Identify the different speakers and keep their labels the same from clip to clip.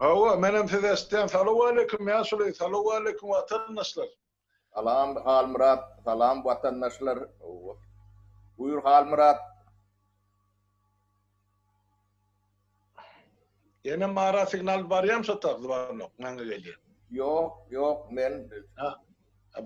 Speaker 1: هو menem tezestten salamu aleyküm ya Süley, salamu aleyküm vatandaşlar.
Speaker 2: Salam Halmurat, salam vatandaşlar. Buyur Halmurat.
Speaker 1: Yine mağara signal barıyam satardı var yok, nanga geliyor.
Speaker 2: Yok, men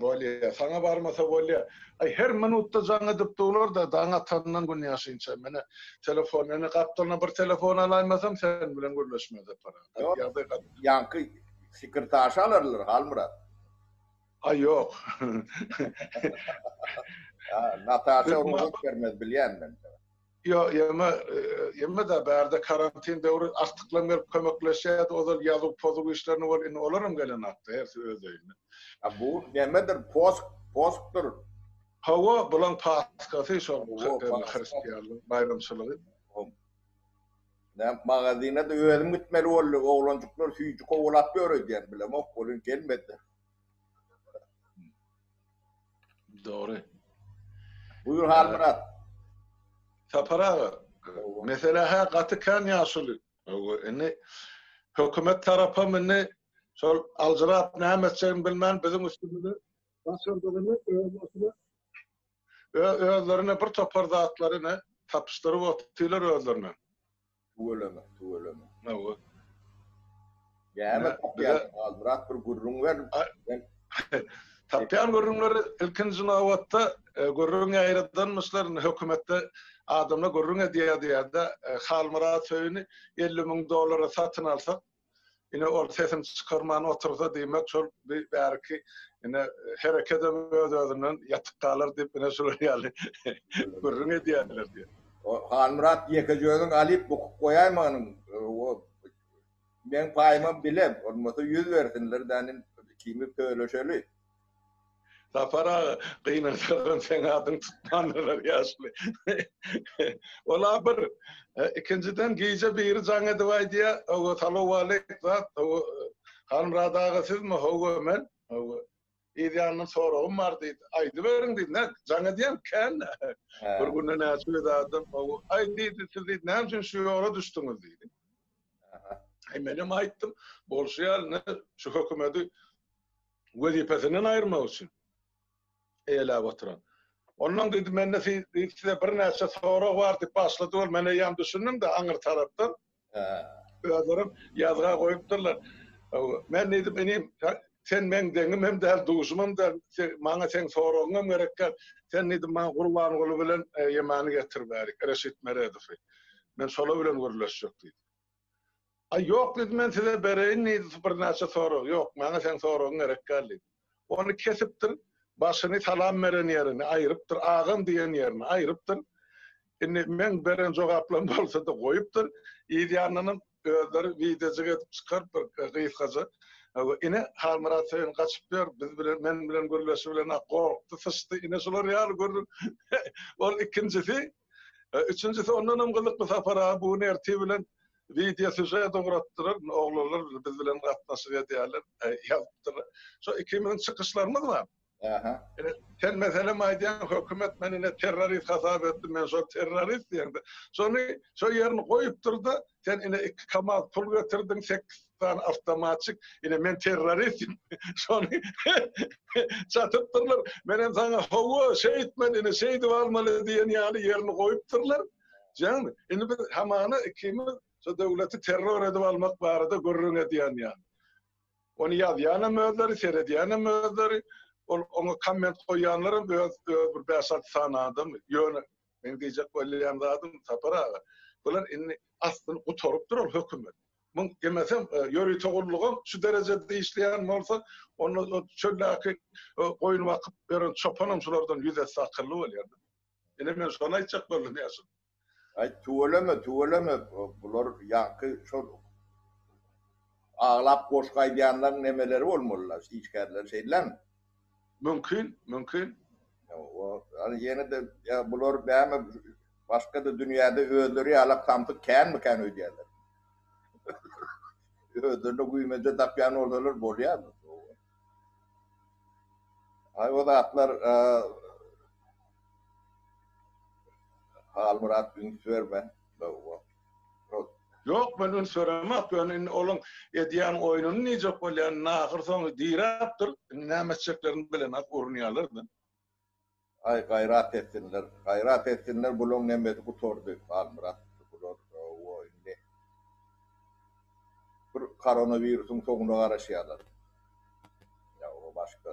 Speaker 1: Böyle sana barmasa böyle. Ay her minutta zanga dıp olur da dağına tanınan gün yaşayınca. Mene telefonunu kaptığına bir telefon alaymasam sen bilen görüşmez para.
Speaker 2: yok. Yankı sekreterşi alırlar Halmurat.
Speaker 1: Ay yok.
Speaker 2: Natasha ruhsat vermez bilyen ben.
Speaker 1: Yok yeme de berde karantin devri artıklanır kömekleşe o da yazıp pozu işlerini var in olurum gelen attı her özeyini.
Speaker 2: Bu nemedir posttur.
Speaker 1: Hava bulan paskası son Hristiyanlığı bayramçılığı.
Speaker 2: Ne magazine de öğrenim gitmeli oldu oğlancıklar süyücü kovalat böyle diyen bile olun gelmedi.
Speaker 1: Doğru.
Speaker 2: Buyur Halmurat.
Speaker 1: Tapara mesela ha katı kan yaşlı. Yani hükümet tarafı mı sol alcırat ne meselenin bilmem bizim üstümüzde basırdığını özlerine bir toparda atlarını tapıştırıp otuyorlar özlerine.
Speaker 2: Tuğulama.
Speaker 1: Ne o?
Speaker 2: Yani Halmurat bir gurrun ver.
Speaker 1: Tapyan gurrunları ilkinci navatta gurrun ayrıdanmışlar hükümette adamla gurrun diye de Halmurat söyünü $50,000 satın alsak yine ortasını çıkarmanı otursa demek çok bir belki yine hareket edemediğinden yatık kalır deyip yine söylüyorlar. Gurrun diyorlar diye.
Speaker 2: Halmurat yekacığının alıp bu koyaymanın ben payımı bilem. Olmasa 100 versinler denin kimi pöyleşeli.
Speaker 1: Tapara kıyınırsan sen adın tutmanlar yaşlı. Ola bir ikinciden giyce bir canı duvay diye o salamu aleyküm zat o Halmurat ağa siz mi o men o İdyanın sorağım var deydi. Aydı verin deydi. Ne? Canı diyem ken. Bir günde ne söyledi adam. Ay deydi siz deydi. Ne için şu yola düştünüz deydi. Ay benim ayttım. Bolşuyal şu hükümeti vazifesinden ayırmak için. Eyle batıran. Ondan dedi ben de size bir neyse soru vardı. Başladı ol. Ben yan düşündüm de Angır taraftan. Özlerim yazığa koyupturlar. Ben dedim benim sen men dengim hem de duşumum da bana sen sorunum gerekler. Sen dedim bana kurban olu bilen yemeğini getir bari. Reşit Meredofi. Ben sola bilen görüleşecek dedim. Ay yok dedim ben size bereyin neydi bir neyse soru. Yok bana sen sorun gerekler dedim. Onu kesiptir. Başını salam veren yerine ayırıptır. Ağam diyen yerine ayırıptır. Şimdi men beren cevaplan bolsa da koyuptur. İdyanının özleri videocuga çıkar bir kıyıkazı. Ine Halmurat Sayın kaçıp diyor. Biz bilen, men bilen görülesi bilen korktu, fıstı. Ine sular yal görür. Ol ikincisi. Üçüncüsü ondan kılık bir safara bu nerti bilen video süzeye doğrattırır. Oğullar biz bilen katnaşıya diyorlar. Yaptırır. So ikimizin çıkışlarımız var. Sen mesela maydiyan hükümet menine terörist hasap ettim ben sonra terörist diyendi. Sonra yerini koyup durdu. Sen yine iki kamal pul götürdün 8 tane avtomatik. Yine men teröristim. Sonra çatıp dururlar. Benim sana hava şehit men yine şehit varmalı diyen yani yerini koyup dururlar. Canım. Yine biz hamanı ikimiz devleti terör edip almak barada görürüne diyen yani. Onu yazıyana mözleri, seyrediyana mözleri. Onu comment koyanların bir 5-6 tane adam yönü ben diyecek böyleyem adım tapara. Bunlar aslında kutorup durur hükümet. Bunu demesem yürü toğulluğum şu derecede işleyen olsa onu şöyle koyun vakıp veren çopanım sulardan yüzesi akıllı oluyor. Yine ben sonra içecek böyle diyorsun.
Speaker 2: Ay tuğulama. Bunlar yankı ağlap boş kaydiyanların emeleri olmalılar. İçkerler şeyler mi?
Speaker 1: Mümkün.
Speaker 2: Yani yine de ya bunlar beğenme başka da dünyada öldürü alıp kampı kan ödeyerler. Öldürü güymece tapyan olurlar bolya mı? Ay o da atlar Halmurat Ünsver ben.
Speaker 1: Yok ben ön söylemek, ben olun ediyen oyununu nice bolyan nahır soňy dirapdyr, nämetçeklerini bilen ak urunýarlardy.
Speaker 2: Ay gayrat etsinler bulun nemeti kutordu almırat bulur o indi bir koronavirüsün soňuna garaşýarlar ya o başka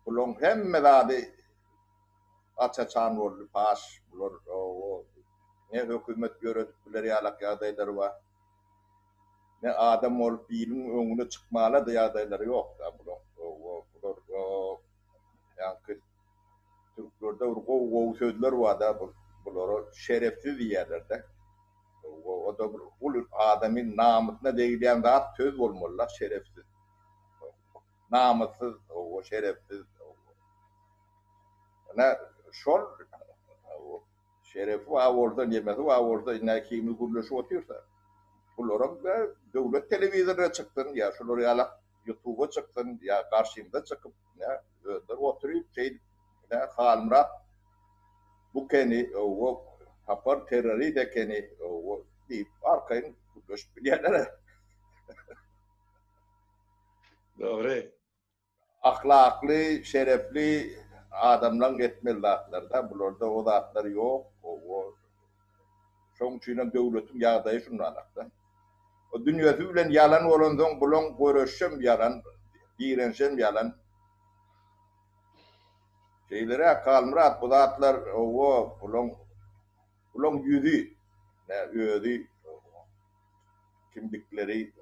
Speaker 2: bulun hemme zady açaçan boldy paş bulur o ne hökümet görüntüleri ýalak ýagdaýlary var ne adam olup bilim öňüne çykmaly ýagdaýlary ýok da bulun o ýa-ni Türklerde o sözler var da bunları şerefsiz yerlerde. O da bu adamın namusuna değdiğen zat söz olmalılar şerefsiz. Namussuz, o şerefsiz. Ne şol şerefi var orada yemesi var orada ne kimi gurleşi otuyorsa. Bunların da devlet televizyonuna çıktın ya şunları ya YouTube'a çıktın ya karşımda çıkıp ne oturup şey ne halmra bu keni o hapar terörü de keni o deyip arkayın göç bilenlere
Speaker 1: Doğru.
Speaker 2: ahlaklı, şerefli adamdan etmeliler da bunlarda o zatlar yok. O şoň üçin döwletin ýagdaýy şundanakda. O dünyasy bilen yalan bolandan bulan görüşüm yalan, direnşem yalan. Şeylere kalmırat bu zatlar o bulan yüzü ne öýdi kimlikleri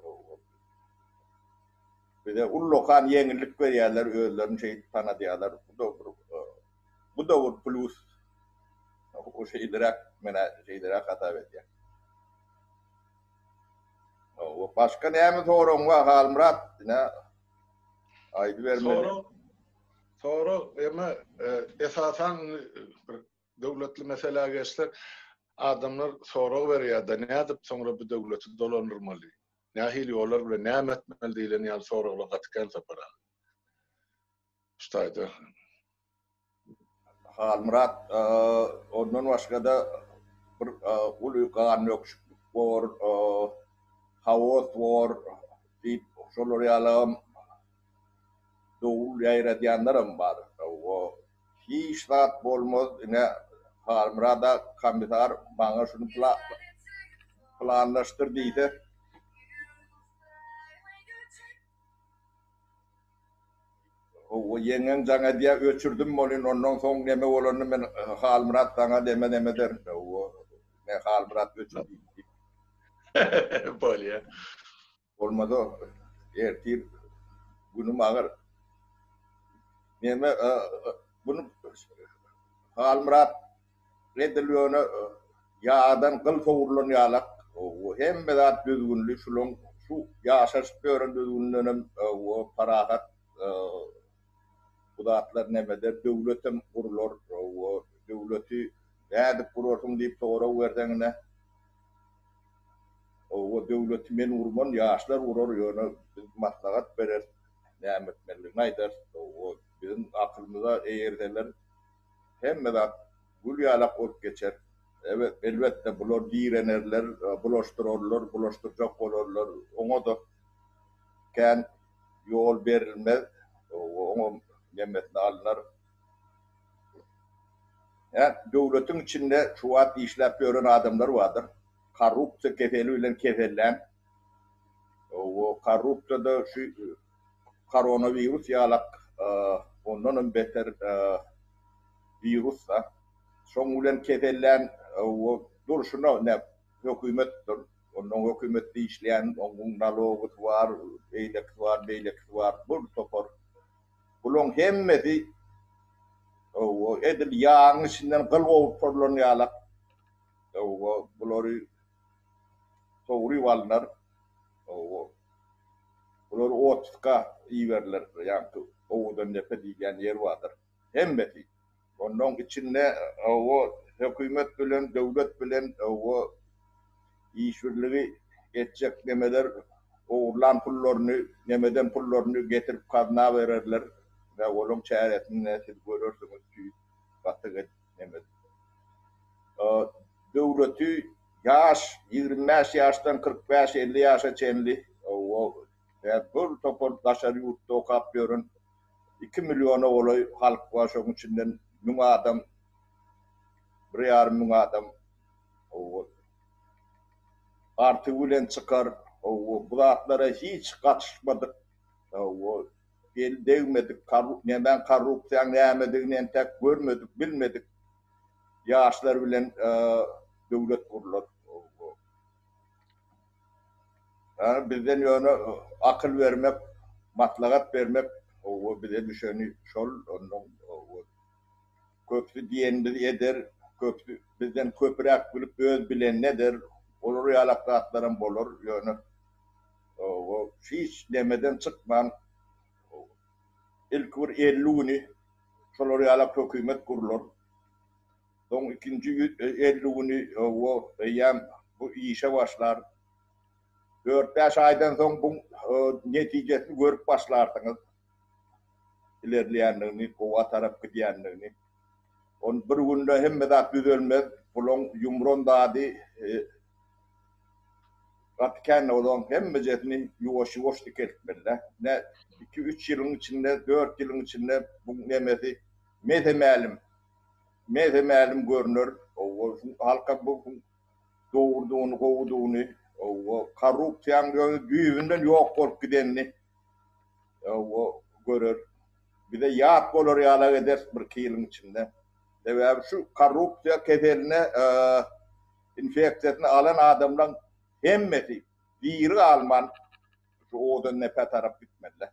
Speaker 2: bir de ullokan yeňillik berýärler özlerini şey tanadyarlar bu da bir plus o şeylere mena şeylere hatap etýär o başka näme soraň var Halmurat ne aýdy bermeli
Speaker 1: Sonra ama esasen devletli mesela geçler adamlar soru berýär da nädip soňra bu döwleti dolandyrmaly. Nähili ýollar bilen näme etmeli diýilen ýaly soragyla gatykany tapara. Ştaýda.
Speaker 2: Halmurat ondan başga da bir ulygan ýokşukluk bar, hawos bar, diýip şolar ýalam doğul ýaýratýanlarym bar. O hiç zat bolmaz ne Halmurada komisar bana şunu planlaşdyr diýdi. O yeňen jaňa diýe öçürdüm bolyn ondan soň neme bolany men Halmurat saňa deme der. O ne Halmurat öçürdi.
Speaker 1: Bolýa.
Speaker 2: Olmady. Ertir günüm agyr. Neme bunu Halmurat redilýöne ýadan gyl sowurlan ýalak o hemme zat düzgünlük şulan şu ýaşaş bören düzgünlüğünem o parahat bu zatlar nemeder döwletim gurulur o döwleti nädip gurursun diýip sora berdeňine o döwleti men urman ýaşlar urur ýöne maslahat berer näme etmeliligini aýdar o bizim akylymyza eýerdeler hemme zat gül ýalak olup geçer. Evet, elbette bular direnerler, bulaştırırlar, bulaştıracak olurlar. Ona da kän yol berilmez. Ona yemetini alınır. Yani devletin içinde şu an işlep gören adamlar vardır. Korrupsiya kefeliyle kefellen. O korrupsiya da şu koronavirüs ýalak ondan beter virüs da. Şoň bilen kefellen o durşuna ne hökümetdir. Onun hökümetde işleyen, onun nalogy var, beýlek var, bu topar. Bulun hemmesi o edil ýaňy içinden gyl bolup torlan ýalak. O bulary sowry walnar. O bulary otska iýerler, ýa-ni owdan nepe diýen ýer bardyr. Hemmesi ondan içinde o hökümet bilen, devlet bilen o işbirligi etjek nemeler oğurlan pullaryny, nemeden pullaryny getirip kadına bererler ve olum çäretini näsil görürsüňiz ki batyga nemet. Döwleti yaş 25 yaştan 45-50 yaşa çenli o bu topor daşarı yurtta okap görün 2 milyona olay halk var şunun içinden müng adam bir yarım müng adam o artı ulen çıkar o bulatlara hiç katışmadık o el değmedik ben korrupsiyon nämediğini tek görmedik bilmedik yaşlar bilen devlet kurulur. Yani bizden yönü akıl vermek, matlagat vermek, o bize düşeni şol, onun köprü diyendir eder, köprü bizden köprek bilip öz bilen nedir, olur yalakatlarım bolur yönü. O hiç demeden çıkman, ilk bir 50'uni, şolur yalak hükümet kurulur. Son ikinci 50'uni o eyyam bu işe başlar. 4-5 aydan soň bu netijesini görüp başlarsyňyz. İlerleýändigini, gowa tarap gidýändigini. On bir günde hemme zat düzelmez. Bulan yumron dady gatken olan hemme jetini ýuwaş-ýuwaş dikeltmeli. Ne 2-3 ýylyň içinde, 4 ýylyň içinde bu nemesi mezemälim görünür. O halka bu doğurduğunu, kovduğunu, o korrupsiyon güýünden ýok bolup gidenini o görür. Bir de yat bolur ýala eder bir ýylyň içinde. Sebäbi şu korrupsiya keseline infeksiyasını alan adamdan hemmesi biri alman şu odan nepe tarap gitmediler.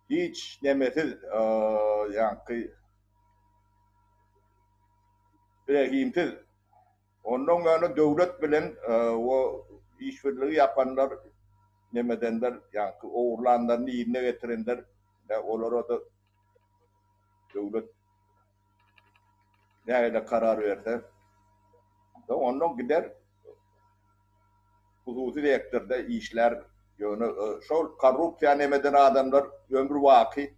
Speaker 2: Hiç nemesiz yani rehimsiz. Ondan sonra devlet bilen o işbirliği yapanlar nemedenler yani oğurlanlarını yerine getirenler ve onlara da devlet neyle karar verse ondan gider hususi rektörde işler yani şu korrupsiya nemeden adamlar ömrü vaki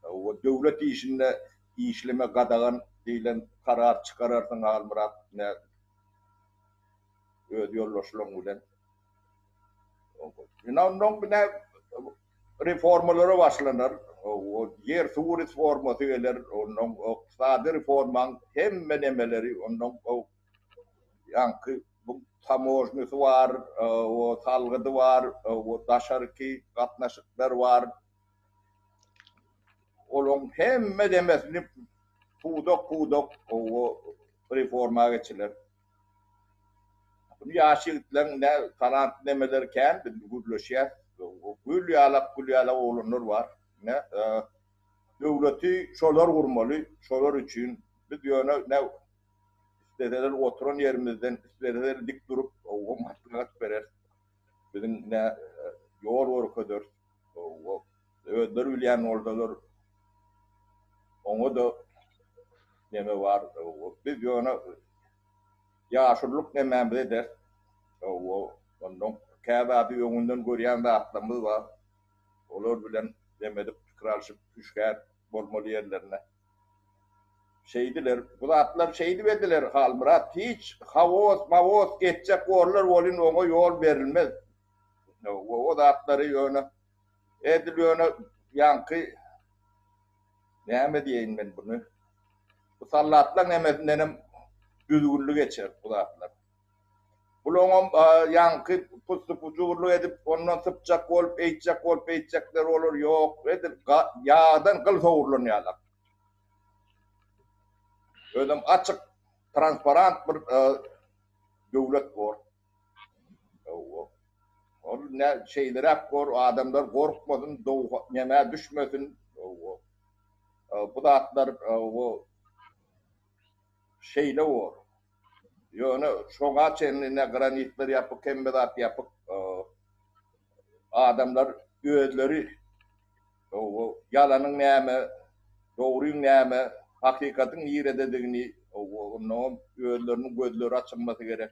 Speaker 2: o devlet işinde işleme qadağan deyilen karar çıkararsın almırak ne ödüyorlaşılan ulen. Ondan bir reformaları başlanır. O yer su reforması gelir. Ondan o sade reforman hemme nemeleri ondan o yankı bu tamojnisi var, o salgıdı var, o daşarki katnaşıklar var. Onun hemme demesini pudok o reforma geçilir. Bunu yaşıklar ne talant nemelerken gürleşer. Gül yalak olunur var. Ne devleti şolar vurmalı, şolar için biz yöne ne istedeler oturan yerimizden istedeler dik durup o maslahat verer. Bizim ne yol kadar o öder üleyen oradalar. Onu da neme var. Biz yöne yaşlılık nememiz eder. O ondan kâbâbi yönünden görýän zatlarymyz var. Olar bilen demedik fikralşyp düşkär bolmaly ýerlerine. Şeydiler, bu zatlar şeydi berdiler halmırat hiç havos geçecek orlar bolyn oňa ýol berilmez. O zatlary ýöne edilýöne ýankı näme diýeýin men bunu? Bu sallatlar nämesinden düzgünlük geçer bu zatlar. Bulongam yankı pustu edip ondan sıpçak olup eýtjekler olur yok edip yağdan kıl soğurlanýarlar. Ödüm açık transparent bir devlet var. O ne şeyler var adamlar korkmasın, yeme düşmesin. Bu da atlar o şeyle var. Yani şoňa çenline granitler yapıp kembedat yapıp adamlar öýleri o yalanın näme doğruýyň näme hakikatyň ýerededigini onu öýleriniň gözleri açılmasy gerek.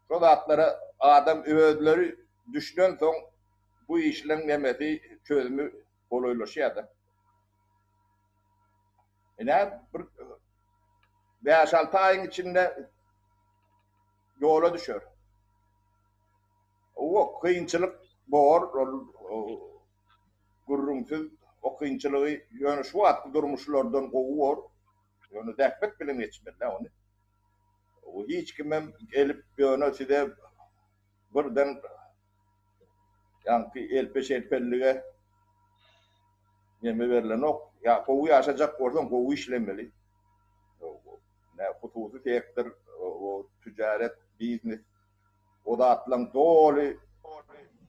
Speaker 2: Şo zatlara adam öýleri düşden soň bu işleň nämesi çözümü golaýlaşýar. Ene bir 5-6 aýyň içinde yola düşer. O kıyınçılık bor, gurrumsuz o kıyınçılığı yani şu atlı durmuşlardan kovuyor. Yani dehbet bilen geçmeli onu. O hiç kimem gelip yani size birden yani elpeş elpelliğe yeme verilen ok. Ya kovu yaşayacak ordan kovu işlemeli. Ne kutusu tektir, o ticaret, biznes. O da atlan dolu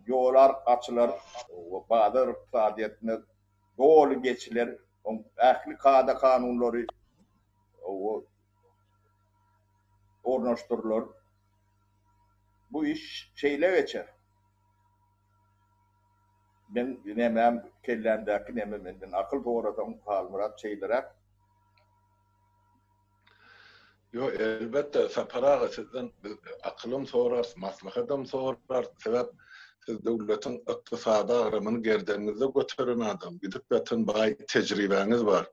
Speaker 2: yollar açılır. O bazı iqtisadiyetine dolu geçilir. O ahli kada kanunları o ornaştırılır. Bu iş şeyle geçer. Ben nemem kellendeki nememenden akıl doğradan halmurat şeylere.
Speaker 1: Yo elbette separaga sizden akılım sorar, maslahatam sorar. Sebep siz devletin iktisada agramını gerdeninize götüren adam. Gidip yatın bay tecrübeniz var.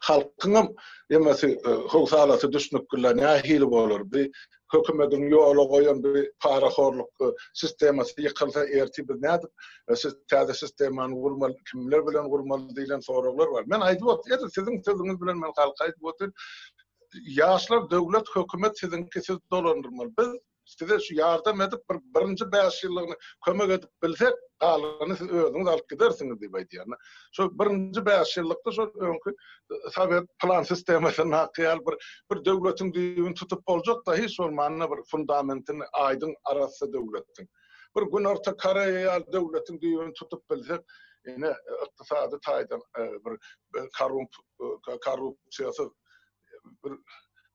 Speaker 1: Halkın yemesi huksalası düşnükler ne hili olur. Bir hükümetin yolu koyan bir paraxorluk sisteması yıkılsa ertibir nedir? Siz täze sistemanı gurmaly, kimler bilen gurmaly diýen soralar var. Men aýdyp otyr, sizin sözüňiz bilen men halka aýdyp otyr. Yaşlar devlet hükümet sizinki siz dolandırmalı. Biz size şu yardım edip birinci 5 yıllığını kömek edip bilsek kalanı siz özünüz alıp gidersiniz diye baydiyanlar. Şu birinci 5 yıllıkta şu önkü Sovet plan sistemasına hakkıyal bir devletin düğün tutup olacak da hiç olmanına bir fundamentini aydın arası devletin. Bir gün orta karayal devletin düğün tutup bilsek yine iktisadı taydan bir korrupsiyası bir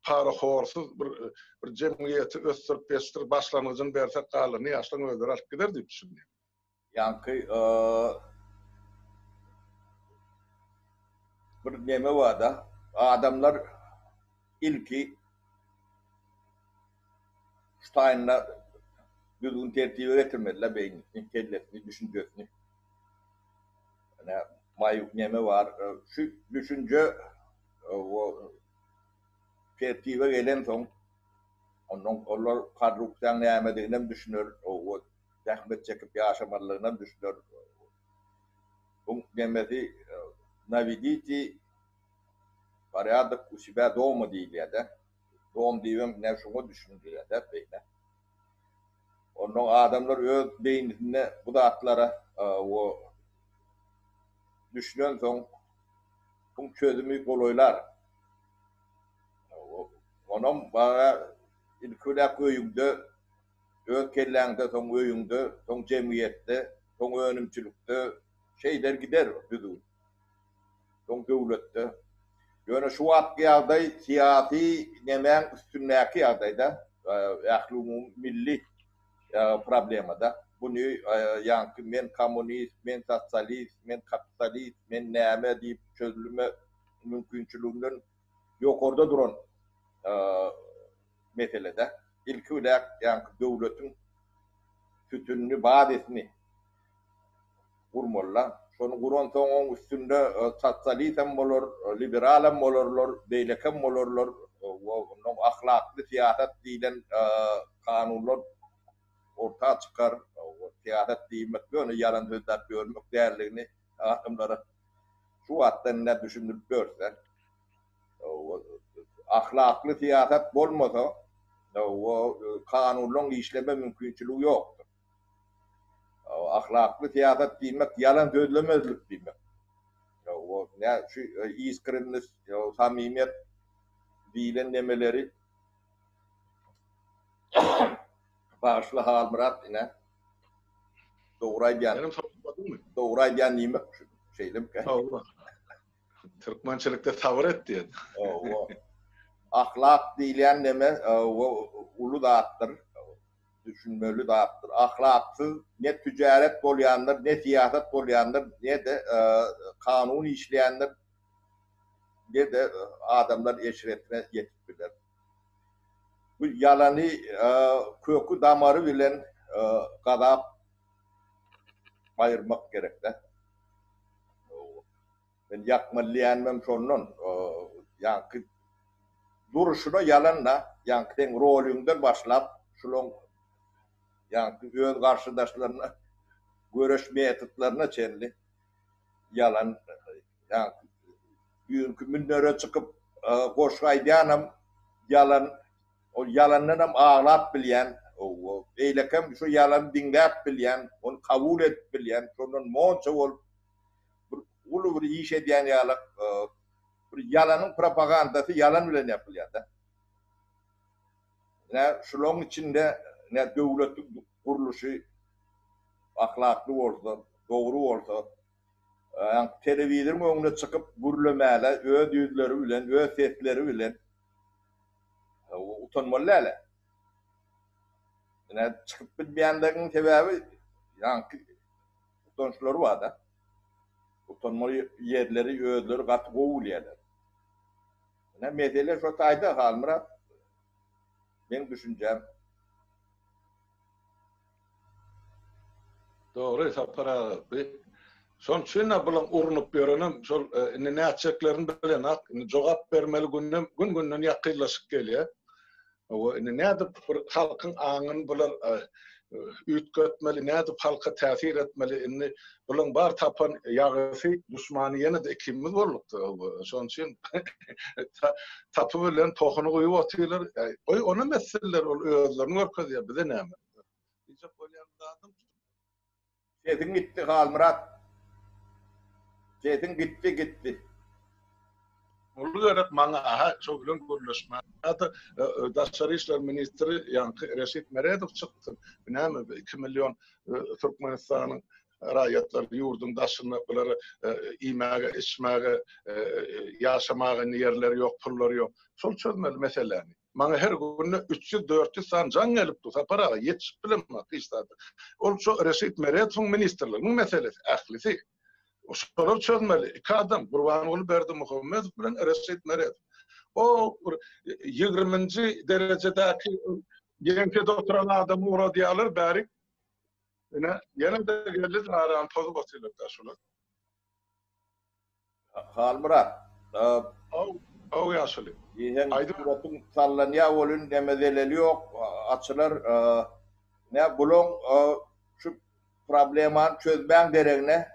Speaker 1: paraxorsuz bir cemiyeti östürüp geçtirip başlanıcını bersek kalını yaşlan özleri alıp gider diye düşünüyorum.
Speaker 2: Yankı bir neme var da adamlar ilki Stein'la düzgün tertibe getirmediler beynini, kellesini, düşüncesini. Yani mayuk neme var. Şu düşünce o tertibe gelen son onlar kadruktan näme düşünür, o zahmet çekip yaşamalarından düşünür. Bu nemesi naviditi parayadık usibe doğma değil ya da doğum diyeyim ne şunu düşündü ya da böyle. Onun adamlar öz beynine bu da atlara o düşünen son bu çözümü kolaylar. Onun bana ilküle köyünde öz kellende son köyünde son cemiyette son önümçülükte şeyler gider düdü. Son devlette. Yani şu atgıyada siyasi nemen üstünleki adayda ahlumum milli problemada. Bunu yankı men komünist, men sosyalist, men kapitalist, men näme deyip çözülme mümkünçülüğünün yok orada duran meselede. İlk olarak yankı devletin sütününü, badesini kurmalılar. Şonu kuran son üstünde sosyalizm olur, liberalem olurlar, beylekem olurlar, ahlaklı siyaset diyen kanunlar ortaya çıkar. Siyaset deymek böyle yalan sözler görmek değerlerini adamlara şu hattan ne düşünüp görse ahlaklı siyaset olmasa o kanunların işleme mümkünçülüğü yok. Ahlaklı siyaset demek yalan söylemezlik demek. O ne şu iskrenlik, samimiyet diyen demeleri başlı hal murat yine doğray diyen.
Speaker 1: Benim sormadım mı?
Speaker 2: Doğray diyen demek şeylim ki.
Speaker 1: Allah. Türkmençilikte tavır et diye.
Speaker 2: O ahlak diyen deme o ulu dağıttır. Düşünmeli dağıttır. Ahlaksız ne ticaret bolyandır, ne siyaset bolyandır, ne de kanun işleyendir, ne de adamlar eşretine yetiştiler. Bu yalanı kökü damarı bilen kadar ayırmak gerek de. Ben yakmallayanmam sonun yankı duruşuna yalanla, yani sen rolünden başlap, şulon yani öz karşıdaşlarına görüşmeye etitlerine çenli yalan, yani bugünkü münnöre çıkıp koşgaydiyanam yalan, o yalanlarım ağlap bilyen, o eylekem şu yalan dinlep bilyen, onu kabul et bilyen, sonun monça ol, ulu bir iş ediyen yalak, yalanın propagandası yalan bilen yapılıyor da. Ne şunun içinde ne devletin kuruluşu ahlaklı olsa, doğru olsa, yani televizyon önüne çıkıp gürlemeyle, öz yüzleri bilen, öz sesleri bilen utanmalılar. Yani çıkıp bilmeyenlerin sebebi yani utançları var da. Utanmalı yerleri, özleri katı kovuluyorlar. Yani mesele şu sayda kalmıra benim düşüncem.
Speaker 1: Doğru sapara. Son şuna bulan urunup yörenim, sol ne açıklarını bilen ak, cevap vermeli gün günden yakınlaşıp geliyor. O ne de halkın ağın bular ütkötmeli, ne de halka tesir etmeli, bulan bar tapan yağısı düşmaniyene de ikimiz bolluktu. Son için tapı bilen tohunu koyup atıyorlar. Ona meseleler ol özlerini örközüyor, bize ne mi?
Speaker 2: Sesin gitti kalmıra. Sesin gitti.
Speaker 1: Olarak bana aha çok gün kuruluşma. Hatta Dışişleri İşler Ministri Yankı Reşit Meredov çıktı. Binamı 2 milyon Türkmenistan'ın rayetler yurdun daşını bunları imaga, içmaga, yaşamaga yerleri yok, pulları yok. Sol çözmeli meseleni. Bana her gün 300-400 san can gelip tutsa para yetişip bilinmek istedim. O Reşit Meredov'un ministerliğinin meselesi, ahlisi. O soru çözmeli. İki adam Kurbanoglu Berdimuhammed bilen Reşit Meredov. O 20. derecedeki gençte oturan adam Murad alır bari. Yine de geldi aran tozu basıyorlar taşılar.
Speaker 2: Kalmıra.
Speaker 1: O yaşlı.
Speaker 2: Yihen suratın sallanıya olun demedeleri yok. Açılır. Ne bulun şu probleman çözmen gereğine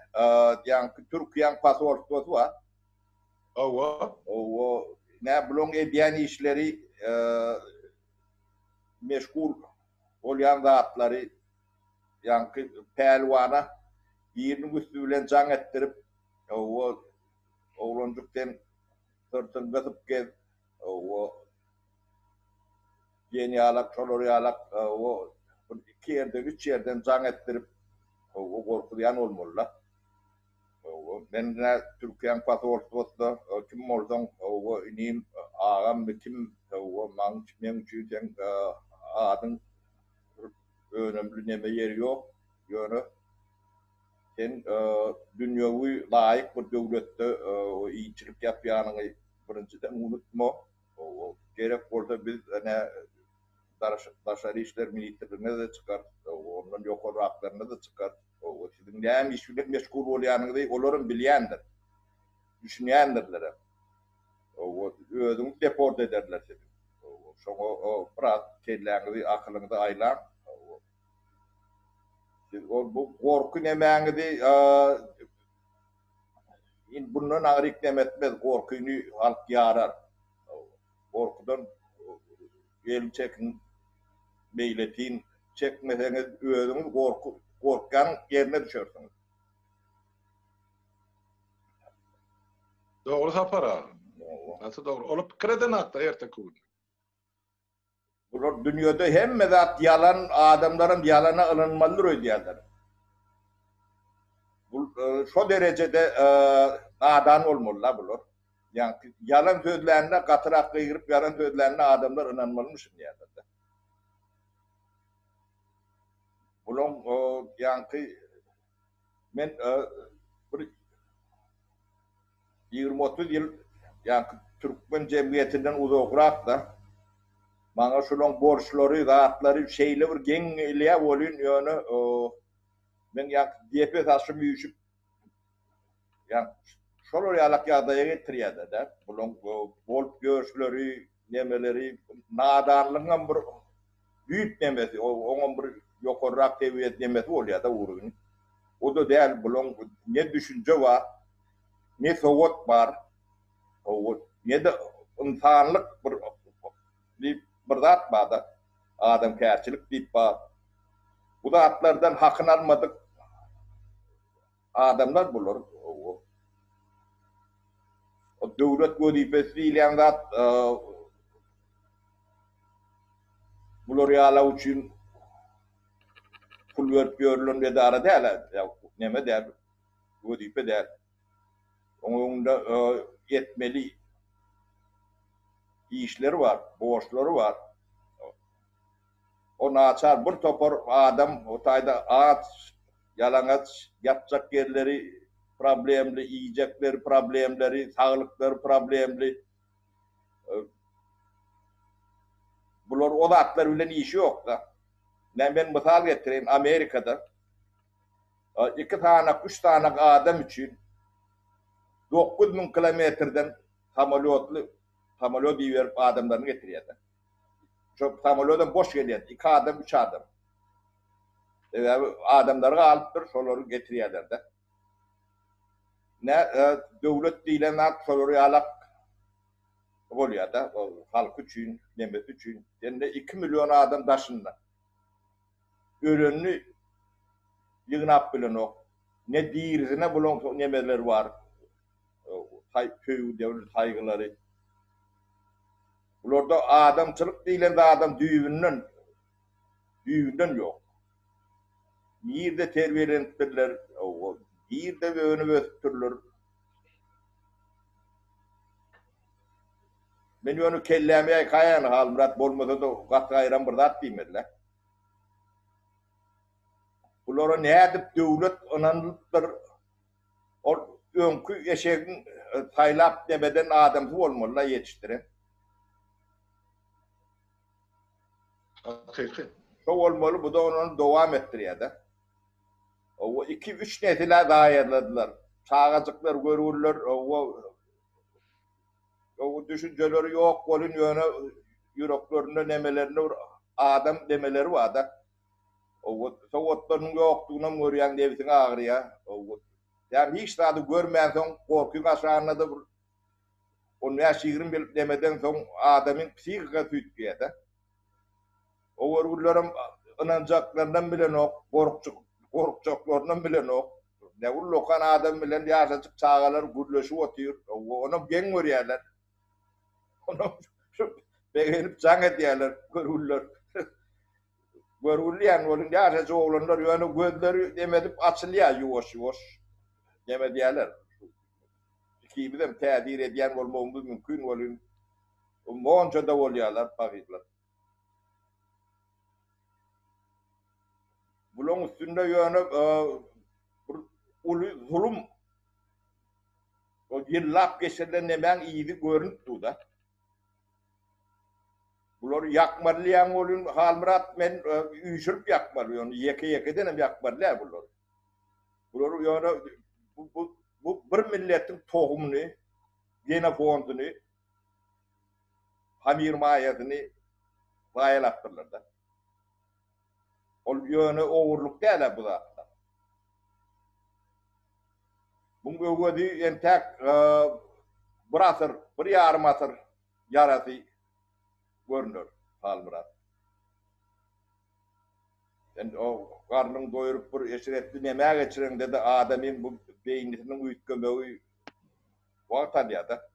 Speaker 2: yani Türkiye'nin pasaportu var. O ne bulun ediyen işleri meşgul olan zatları yani pelvana birinin üstüyle can ettirip o oğlancukten sırtın basıp gez o yeni alak, çolori alak o 2 yerde 3 yerden can ettirip o korkuyan olmalılar. Ben de Türkiye'nin pasaportu da kim oradan o inim ağam kim o mançmen çünkü adın önemli neme yeri yok. Yani sen dünyavi layık bir devlette o iyiçilik yapyanını birinciden unutma. O gerek orada biz Dışişleri İşler Ministrliğine de çıkar. Ondan yukarı haklarına da çıkar. O sizin hem işle meşgul olayanını onların bilyendir. Düşünendirler. O özünü deport ederler seni. Sonra o bırak kellerini aklını aylan. O bu korku nemeğini bundan ağrık demetmez. Korkunu halk yarar. Korkudan el çekin beyletin çekmeseniz özünüz korkan yerine düşersiniz.
Speaker 1: Doğru sapara. Nasıl doğru? Olup kreden hatta ertekun.
Speaker 2: Bunlar dünyada hem mezat yalan adamların yalana alınmalıdır diyorlar. Bu şu derecede adan olmalılar bunlar. Yani yalan sözlerine katırak girip yalan sözlerine adamlar inanmalıymış diyorlar. Bunun yani ben 20-30 yıl yani Türkmen cemiyetinden uzakırak da bana şunun borçları, rahatları şeyle bir genliğe olun yani ben yani DP taşı büyüşüp yani şöyle yalak yağdaya getiriyordu da bunun bol görüşleri nemeleri nadanlığın bir büyük nemesi, onun bir yokarrak teviyet nemesi oluyor da uğrunu. O da değil, bulun ne düşünce var, ne soğut var, ne de insanlık bir zat var da, adam kârçilik deyip var. Bu da atlardan hakkını almadık adamlar bulur. O devlet vazifesi ile zat bulur yala için pul verip görülün dedi ara değil. Neme der, vazife der. Onun da yetmeli işleri var, borçları var. O naçar bir topor adam o tayda ağaç, yalanaç yapacak yerleri problemli, yiyecekleri problemleri, sağlıkları problemli. Bunlar o da atlar öyle işi yok da. Ben misal getireyim Amerika'da 2 tane, 3 tane adam için 9.000 kilometreden tamalot verip adamlarını getiriyordu. Çok tamalotdan boş geliyordu. 2 adam, 3 adam. Adamları alıptır, soları getiriyorlar da. Ne devlet değil, ne soları alak oluyor da. Halk için, nemet için. Yani 2 milyon adam taşında. Ölünü yığınap bilen o. Ne diğerisi, ne bulun nemeler var. Köy devlet saygıları. Burada adamçılık değil de adam düğünden yok. Bir de terbiyelendirler, bir de önü öttürülür. Ben onu kellemeye kayan hal Murat bolmasa da kat gayran bir zat deymediler. Bunlara ne edip devlet onanlıktır, o önkü eşeğin taylap demeden adamsı olmalılar yetiştirin.
Speaker 1: Hakiki.
Speaker 2: Şu olmalı, bu da onu devam ettiriyor da. O 2-3 nesile daha ayarladılar. Çağacıklar görürler, o düşünceleri yok, olun yöne yüreklerinde nemelerinde adam demeleri var da. O soğutların yokluğuna görüyen devsin ağrıya. Yani hiç daha da görmeyen son korkuyu aşağına da onun ya şiirin bilip demeden son adamın psikika tüytüye da. O vurgularım ınancaklarından bile yok, korkçaklarından bile yok. Ne lokan adam bilen yaşacık çağalar gürleşi otuyor. Onu gen görüyorlar. Onu beğenip can ediyorlar, görürler. Görürleyen olun yaşacık oğlanlar yani gözleri demedip açılıyor yuvaş yuvaş. Demediyorlar. Kimden tedir ediyen olmamız mümkün olun. Monca da oluyorlar, fakirler. Bunun üstünde yani zulüm o yıllap geçirden hemen iyiydi görüntü da. Bunları yakmalıyan olun halmırat men üyüşürüp yakmalıyor. Yeke denem yakmalılar bunları. Bunları yani bu bir milletin tohumunu, genofondunu, hamir mayasını bayalattırlar da. O yani oğurluk değil bu da. Bunun ögödü en tek bir asır, bir yarım asır yarası görünür halmırat. Yani o karnın doyurup bir eşiretli nemeye geçiren dedi adamın bu beynisinin uyutkömeği vaktan ya da.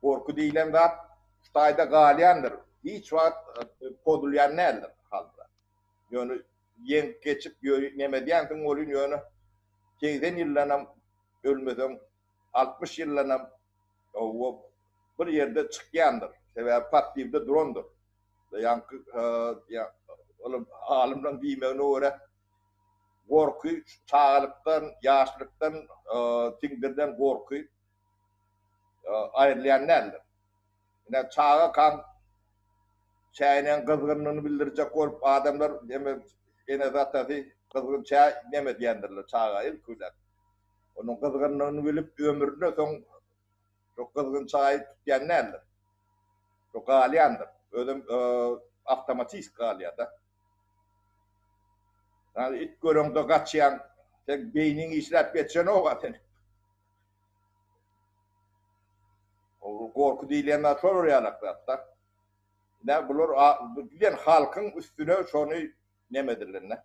Speaker 2: Korku değilen zat ustayda galiyandır. Hiç vakit kodulayan nedir halmırat. Yani yen geçip nemediyen olun yani 80 yıllanam ölmeden 60 yıllanam o bir yerde çıkyandır. Sebep patlayıp drondur. Yankı alimden bilmeğine göre korku, sağlıktan, yaşlıktan, tindirden korku ayrılayan nedir? Yani çağa kan çayının kızgınlığını bildirecek olup adamlar yine zaten kızgın çay nemediyendirler çağa ilk güzel. Onun kızgınlığını bilip ömrüne son Çok kızgın çay tutyanlardır. Çok galiyandır. Ödüm avtomatist galiyada. Yani ilk görüntü kaçayan, sen beynini işlep geçen o zaten. O korku değilenler çok oraya alaklarlar. Ne bulur, bilen halkın üstüne şonu nemedirler ne?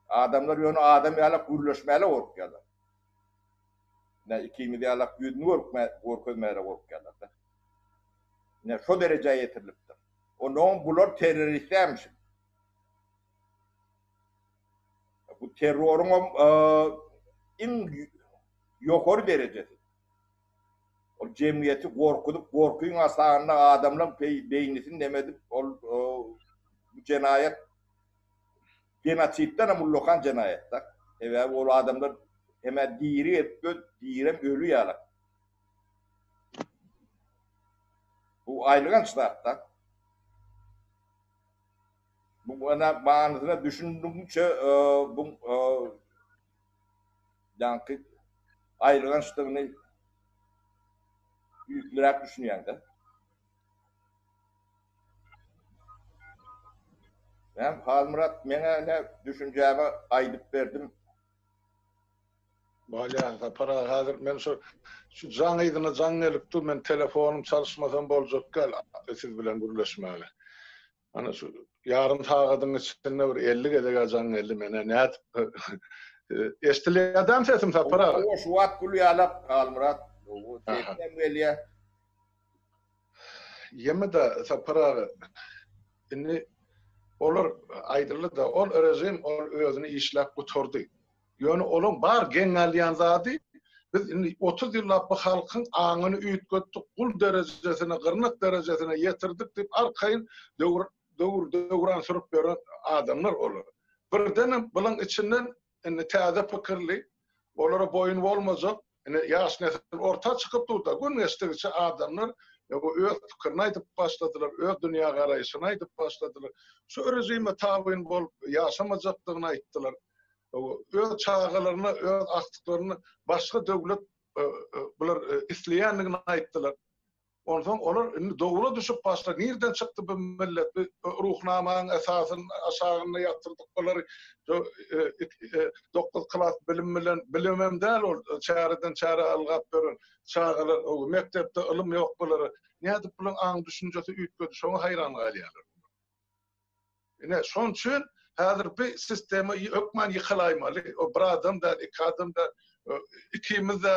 Speaker 2: Adamlar yönü adam yalak gürleşmeyle korkuyorlar. Ne ikimiz yalak yüzünü korkmaya korkuyorlar. Ne şu dereceye yetiriliptir. Onun bulur teröristlermiş. Bu terörün en yukarı derecesi. O cemiyeti korkuyun asağında adamların beynisini demedik. Bu cenayet genotipten ama lokan cenayetler. Evet, o adamlar hemen direm ölü yalak. Bu ayrılan şartlar. Bu bana manasına düşündükçe bu yankı ayrılan şartlarını büyüklere düşünüyorum da. Ben Halmurat ne düşüneceğimi aydıp verdim.
Speaker 1: Bala para hazır ben şu canıydığını canlılıktı men telefonum çalışmadan bolacak gel siz bilen gürleşmeli. Ana şu yarın tağadın içinde bir 50 gedege can 50 mene ne estili adam sesim para.
Speaker 2: O şu vat kulü yalap Halmurat. O tepten veliye.
Speaker 1: Yeme de para inni olur aydırlı da ol rejim ol özünü işlep guturdu. Yani onun bar genelliyan zadi biz 30 yıllap bu halkın ağını üyütköttük, kul derecesine, gırnak derecesine yetirdik deyip arkayın döwran sürüp beren adamlar olur. Birden bunun içinden taze fikirli, olara boyun olmazak, yaş nesil orta çıkıp durdu. Gün geçtikçe adamlar öz fikirini aytıp başladılar, öz dünya garayışını aytıp başladılar. Şu rejime tabiin bol yaşamajaktygını aytdylar. Öz çağalarını, öz aktıklarını başka devlet bular isleyenligini ayttılar. Ondan onlar doğru düşüp başladı. Nereden çıktı bu millet? Ruhnamanın esasını aşağına yatırdık. Onları 9 klas bilimem değil o çağrıdan çağrı algap veren çağalar, o mektepte ilim yok bunları. Ne edip bunun an düşüncesi üyütködü. Şonu hayran galiyalar. Son için hazır bir sistemi hükmen yıkılaymalı. O bir adam da, iki adam da, ikimiz de,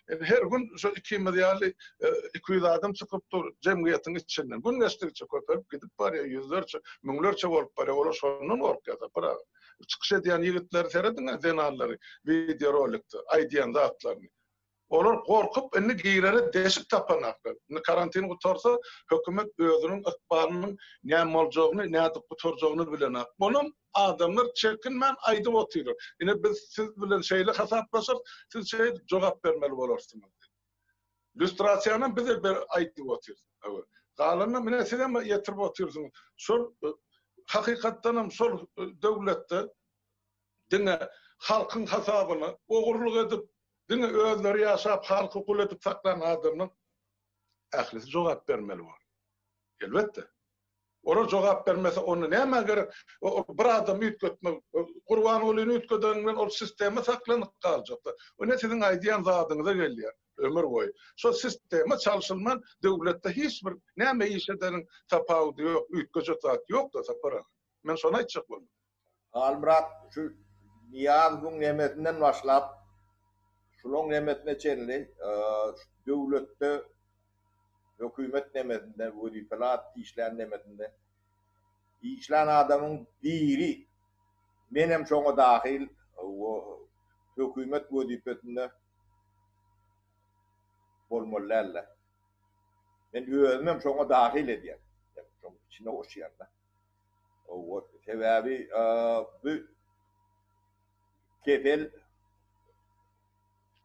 Speaker 1: her gün şu ikimiz yani 200 adam çıkıp dur cemiyetin içinden. Gün geçtikçe köpürüp gidip var ya yüzlerce, minlerce olup var ya, ola sonunun orkada. Çıkış ediyen yigitleri seyredin ya, zenarları, video rolikti, aydiyen zatlarını. Olar korkup inni giyrere deşik tapanaklar. Karantin utarsa hökümet özünün ıkbalının näme boljagyny, näde guturjagyny bilenak. Bunun adamlar çekinmen aydyp otyrar. Ine biz siz bilen şeýle hasaplaşyp siz jogap bermeli bolarsyňyz. Lüstrasiýanyň bize bir aydyp otyr. Galanyny mine sizem ýetirip otyrsyňyz. Şol hakykatdanam şol döwletde dine halkyň hasabyny ogurluk edip dine özleri yaşap, halkı kul edip saklanan adamın ahlisi jogap bermeli var. Elbette. Olar jogap bermese onu näme gerek? Bir adam üýtgetme, Qurban olyny üýtgeden ol sisteme saklanyp galjak. O ne sizin aýdýan zadyňyza gelýär. Ömür boyu. Şu sisteme çalışılman devlette hiçbir näme iş edeniň tapawdy ýok, üýtgejek zat ýok da sapara. Men şonu aýtjak boldum.
Speaker 2: Halmurat şu Niyazlyň nemetinden başlap şulon nemetine çenli devlette hükümet nemetinde vazifeler işleyen nemetinde işleyen adamın biri benim çoğu dahil o hükümet vazifesinde bolmalarla ben özüm çoğu dahil ediyorum. Çok içine hoşuyorum da. O sebebi bu kefel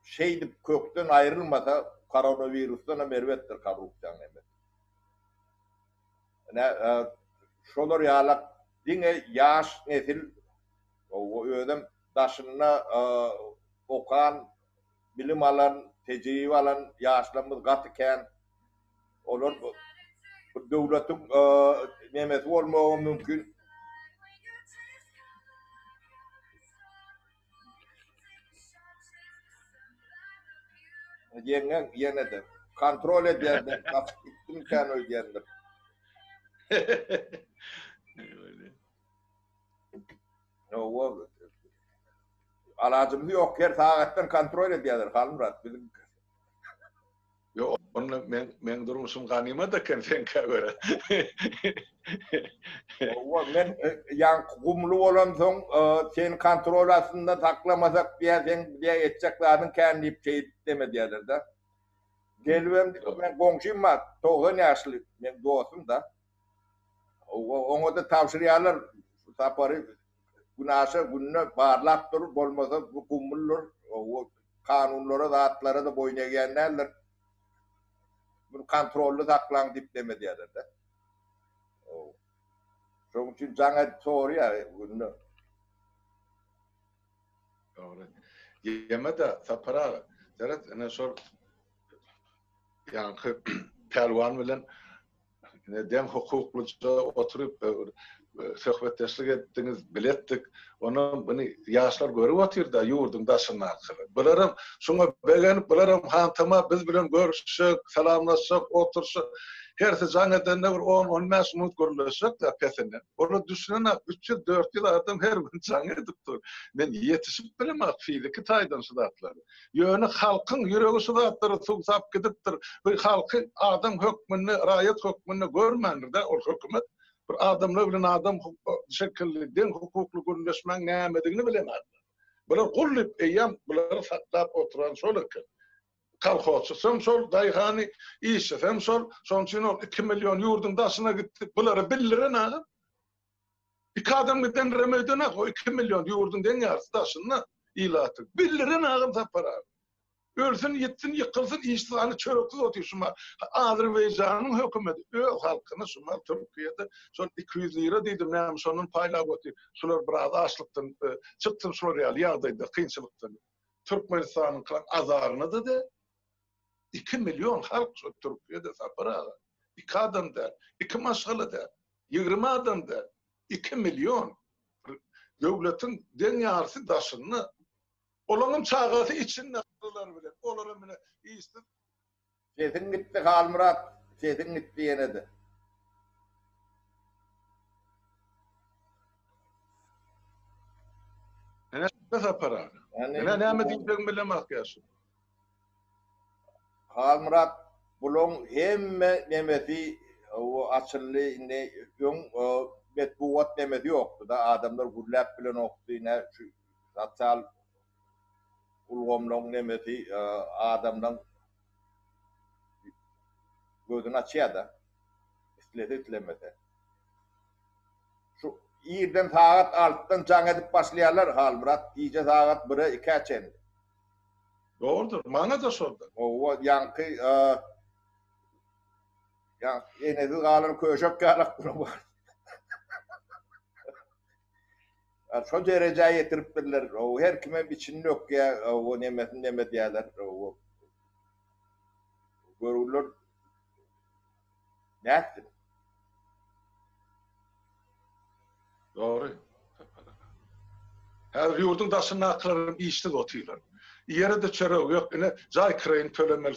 Speaker 2: şeydip kökten ayrılmasa koronavirüsten mervettir korrupsiyan emet. Şolar yalak dine yaş nesil o ödem daşına okan bilim alan tecrübe alan yaşlarımız gatıken olur bu devletin nemesi olmağı mümkün. Yine de kontrol ederler. İmkan öderler. O alacımız yok. Her saatten kontrol ederler. Halmurat bizim.
Speaker 1: Yo, onu men durmuşum ganima da kenfenka göre.
Speaker 2: Men yan kumlu olan son sen kontrol aslında taklamasak diye sen diye edeceklerin kendi şey demedi yerler de. Gelvem ben komşum var. 90 yaşlı men dostum da. Ona da tavsiyeler saparı günaşa günne bağlap durur olmasa bu kumulur o kanunlara da atlara da boyun eğenlerler. Bunu kontrollü saklan dip demedi yerler de. Onun için sana soru ya bunu.
Speaker 1: Doğru. Yeme de sapara. Zaten ne sor yani pelvan bilen dem hukukluca oturup sohbetleşik ettiniz, bilettik. Onu bunu yaşlar görüp oturdu yurdun daşına akıllı. Bularım şuna beğenip bularım hantama biz bilen görüşsek, selamlaşsak, otursak. Herse zaneden ne var 10-15 minut görüşsek de pesene. Onu düşünene 3 yıl 4 yıl adam her gün zanedip dur. Ben yetişip bilemem fiiliki taydan sudatları. Yönü halkın yüreği sudatları tuğsap gidiptir. Bu halkı adam hükmünü, rayet hükmünü görmenir de o hükümet. Bir adamla bilen adam şekilli din hukuklu görünüşmen nämediğini bilemez. Bular gullip eýem buları saklap oturan şolak. Kalkoçsam sol dayhani işsem sol sonçun 2 milyon yurdun daşına gitti. Buları billiren ha. İki adam giden remedene o 2 milyon yurdun den yarısı daşına ilatı. Billiren ağım sapara. Ölsün, yetsin, yıkılsın, iştihani çörüksüz otuyorsun. Azerbaycan'ın hükümeti, halkını şunlar Türkiye'de son 200 lira dedim, neyim sonun payla otuyor. Şunlar biraz açlıktan, çıktım şunlar yağdaydı, kıyınçılıktan. Türkmenistan'ın kılan azarını da 2 milyon halk Türkiye'de sapara. 2 adam der, 2 maşgalı der, 20 adam der, 2 milyon. Devletin den yarısı daşını olanın çağatı içinde kılar bile. Olanın bile iyisi.
Speaker 2: Sesin gitti Halmurat. Sesin gitti yine de.
Speaker 1: Ne sapara? Ne mi diyeceğim bilemez yaşım.
Speaker 2: Halmurat bulun hemme nemesi o açıllı ne yung metbuat nemesi yoktu da adamlar gullap bilen oktu yine şu satsal ulgomlong nemesi adamdan gözünü açıyor da isletlemedi. Şu yerden saat alttan can edip başlayanlar Halmurat iyice saat 1'e 2 açın.
Speaker 1: Doğrudur. Bana da sordu.
Speaker 2: O yankı enezi kalır köşek kalak bunu var. Şu dereceye getirip birler. O her kime biçin yok ya o nemet diyorlar. O görülür. Ne ettin?
Speaker 1: Doğru. Her yurdun daşına aklarım işlik otuyorlar. Yere de çörek yok. Ne zay krein tölemel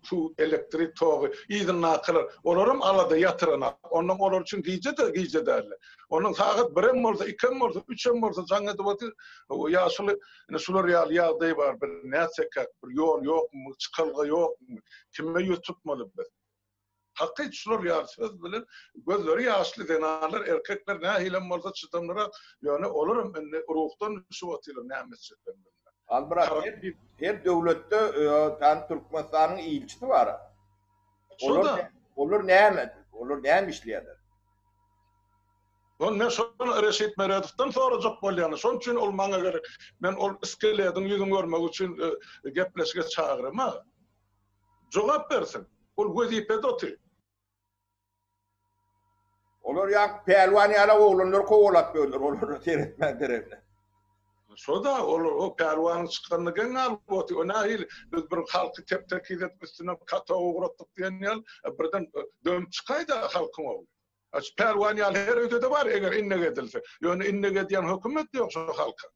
Speaker 1: su elektrik toğu idin nakılar. Olurum alada yatırana. Onun olur için giyce derler. Onun saat 1'em olsa 2'em olsa 3'em olsa zannet otur. O yaşlı ne sular yağday var bir ne sekak bir yol yok mu çıkılga yok mu kime tutmalı biz. Hakkı sular yaşsız bilen gözleri yaşlı denalar erkekler ne hilem olsa çıtamlara yani olurum ruhtan şu atıyla ne mescetler.
Speaker 2: Halbuki her devlette Türkmenistan'ın ilçisi var. Olur ne işleyenler?
Speaker 1: On ne sonra Reşit Meredov'dan soracak bolýany. Şoň üçin ol maňa gerek. Men ol iskeleýädiň ýüzüni görmek üçin gepleşige çağırym ha. Jogap bersin. Ol wezipede otur.
Speaker 2: Olur ýa pelwan ýala oglunlar kowalap bolýar. Olur seyretmek derevne.
Speaker 1: Şoda olur o perwanın çıkanını gen alıp ona hil biz bir halkı teptekid etmesine kata uğrattık diyen yal birden döm çıkaydı halkın o. Aç perwan yal her ötede var eğer inne gedilse. Yani inne gediyen hükümet yok şu halka.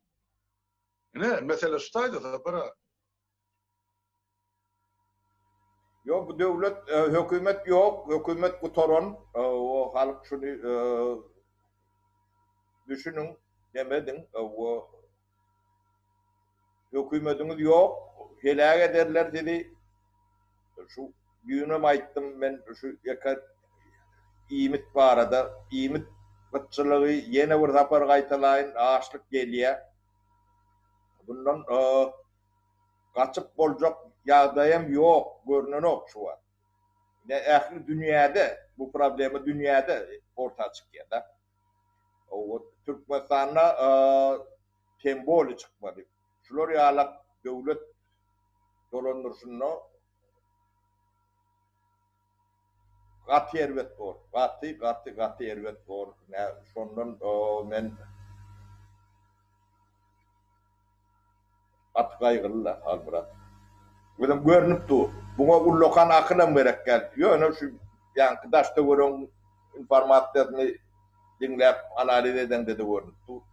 Speaker 1: Ne mesela şutaydı da para.
Speaker 2: Yok bu devlet hükümet yok. Hükümet bu toron o halk şunu düşünün demedin. O hükümetiniz yok. Helak ederler dedi. Şu günüm ayttım ben şu yakar İmit var arada. İmit bıçılığı yine bir zapar kaytalayın ağaçlık geliyor. Bundan kaçıp olacak yağdayım yok. Görünen yok şu an. Ahir dünyada bu problemi dünyada ortaya çıkıyor da. O Türkmenistan'a sembolü çıkmadı. Şular yalak devlet dolandırışını katı ervet var. Katı ervet var. Ne sondan men at kaygılı albrat. Benim görünüp du. Buna ullokan akılam gerek gel. Yani şu yankıdaşta görün informasyonu dinlep analiz eden dedi görünüp du.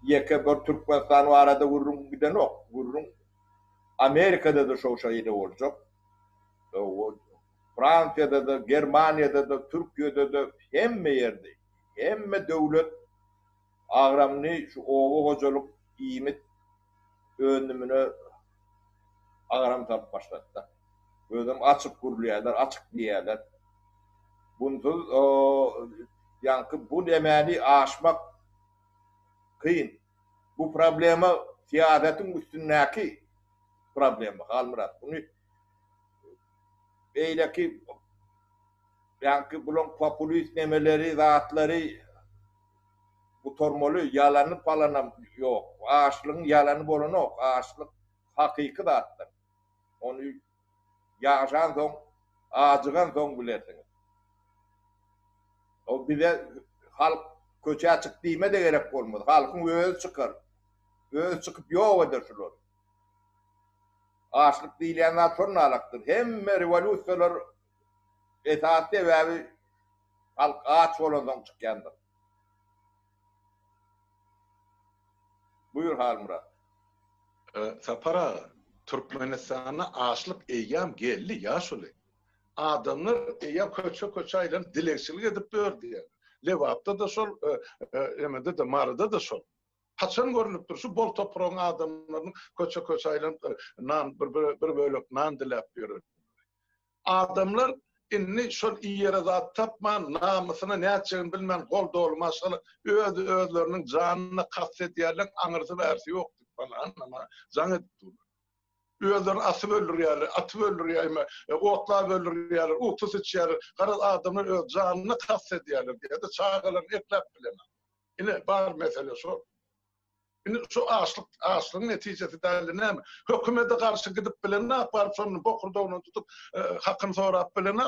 Speaker 2: Yeke bir Türkmenistan arada vurun giden yok. Vurun Amerika'da da şu şeyde olacak. Fransa'da da, Germanya'da da, Türkiye'de de hemme yerde. Hemme devlet ağramını şu oğu hocalık iyimit önümünü ağram tap başlattı. Özüm açık kurulayalar, açık diyeler. Bunsuz yankı bu demeli aşmak kıyın. Bu problemi siyasetin üstündeki problemi Halmurat. Bunu öyle ki yankı bulun popülist nemeleri, zatları bu tormolu yalanı falan yok. Ağaçlığın yalanı bolunu yok. Ağaçlık hakiki dağıttır. Onu yaşan son, ağacıgan son bilersiniz. O bize halk köçe açık diyme de gerek olmadı. Halkın öz çıkar. Öz çıkıp yok eder şular. Ağaçlık diyenler sonra alaktır. Hem revolüsyoner esaslı ve halk ağaç olandan çıkandır. Buyur Halmurat.
Speaker 1: Sapara Türkmenistan'a ağaçlık eyyam geldi ya şöyle. Adamlar eyyam köçe aylan dilekçilik edip bördü yani. Levap'ta da sol, Emede de Marı'da da sol. Haçan görülüp duruşu bol toprağın adamların köçe aylan nan bir bölük nan dilep bördü. Adamlar inni şol iyi yere zat tapman, namusuna ne açacağını bilmen, kol dolu maşallah, özlerinin canını kastetiyerler, anırsı versi yok. Bana anlama, zannet durur. Özlerini atıp öldürüyorlar, otlar öldürüyorlar, uğtus içiyorlar, karal adamlar öz canını kastetiyerler diye de çağırlarını eklep bilemem. Yine var mesele şu. Yine şu ağaçlığın neticesi değerli ne mi? Hükümete karşı gidip bile ne yapar sonra bokurda onu tutup hakkını sorap bile ne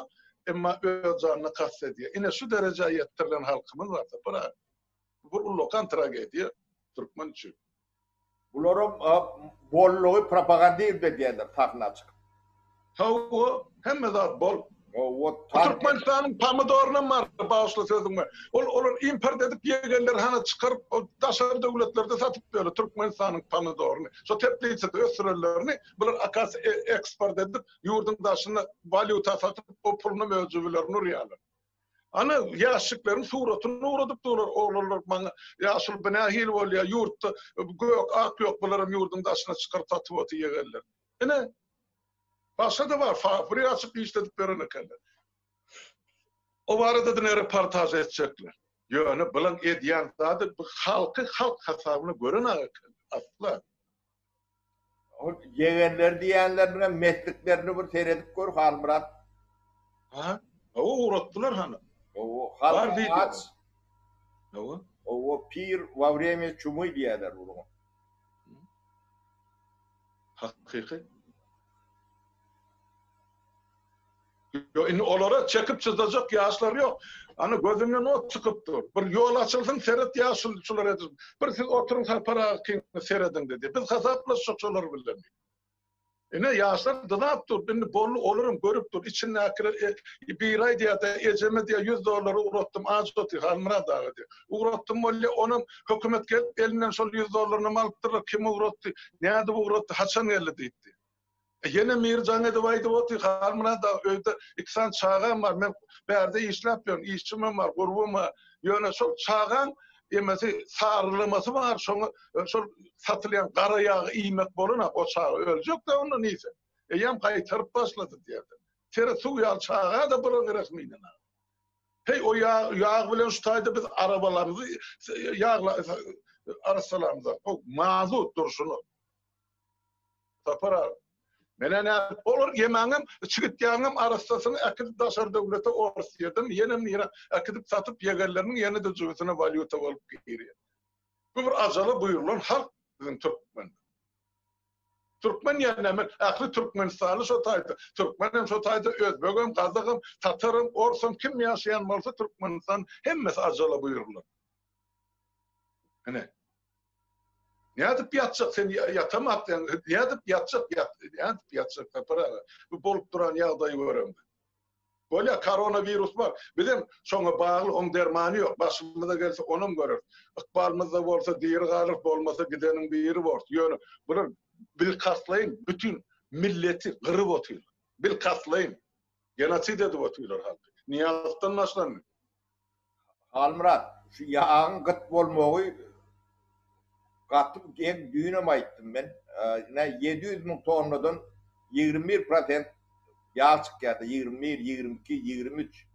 Speaker 1: ama öz canını kastediyor. Yine şu dereceye yettirilen halkımız varsa bırak. Bu lokan tragediya Türkmen için.
Speaker 2: Bunların bolluğu propaganda evde diyorlar takna açık.
Speaker 1: O hem de bol.
Speaker 2: O
Speaker 1: Türkmenistan'ın pomidoruna var bağışlı sözüm var. Olur import edip yegenler hani çıkarıp dışarı devletlerde satıp böyle Türkmenistan'ın pomidorunu. So tepliyse de ösürürlerini bunlar akas eksport edip yurdun dışına valuta satıp o pulunu mevzularını riyalar. Ana yaşlıkların suratını uğradıp durur oğullar bana yaşlı bina hil oluyor yurtta gök ak yok bunların yurdun dışına çıkarıp satıp atı yegenler. Ne? Başka da var. Fabrikayı açıp işletip verene kadar. O arada da ne reportaj edecekler. Yani bilen ediyen zaten halk hesabını gören asla.
Speaker 2: yeğenler diyenlerine mesleklerini bir seyredip gör Halmurat.
Speaker 1: Ha? O uğrattılar hani.
Speaker 2: O halk aç.
Speaker 1: O?
Speaker 2: O pir во время чумы diyorlar bunu.
Speaker 1: Hakiki. Yo, olara çekip çizecek yaşlar yok. Hani gözünden o çıkıptır. Bir yol açılsın seyret yaşlılar edin. Bir siz oturun para seyredin dedi. Biz hesaplaşacak şolar bilen. Ne yaşlar da yaptır. Ben bollu olurum görüp dur. İçine akır bir ay diye de eceme diye $100 uğrattım. Azoti halmına dağı diye. Uğrattım öyle onun hükümet gelip elinden sol $100'ını alıptırlar. Kim uğrattı? Nerede uğrattı? Haçan geldi deydi. Yine Mircan'a da vaydı oti halmına da öyde iksan çağan var. Ben berde işlep işçimim var, gurbum var. Yöne sol çağan emesi sarılması var. Sonra sol satılan kara yağı iyimek boluna o çağı ölecek de onun neyse. Yam kaytarıp başladı diye. Tere su yal çağa da bulun resmiydi. Hey o yağ bilen şutaydı biz arabalarımızı yağla arasalarımıza. O mazut duruşunu. Tapara. Mene ne olur yemeğim, çıkıtyanım arastasını akıtıp daşar devlete orası yedim. Yenem nira akıtıp satıp yegerlerinin yeni de cüvetine valyuta olup giriyor. Bu bir acalı buyurulan halk bizim Türkmen. Türkmen yerine aklı Türkmenistan'ı şotaydı. Türkmenim şotaydı, Özbegim, Kazakım, Tatarım, Orsum kim yaşayan varsa Türkmenistan hemmesi acalı buyurulan. Hani? Ne yatıp yatacak sen yatamazsın. Ne yatıp yatacak para. Bu bolup duran yağdayı görüyorum. Böyle koronavirüs var. Bizim sonra bağlı on dermanı yok. Başımıza gelse onu görür. Ikbalımızda olsa diğeri kalır, olmasa gidenin bir yeri var. Yani bunu bilkaslayın bütün milleti kırıp atıyor. Bilkaslayın. Genosid edip atıyorlar halkı. Niye alttan başlanmıyor?
Speaker 2: Halmurat, şu yağın gıt bolmağı katıp en düğüne ayttım ben. 700.000 tonnadan 21% yağ çıkardı. 21, 22, 23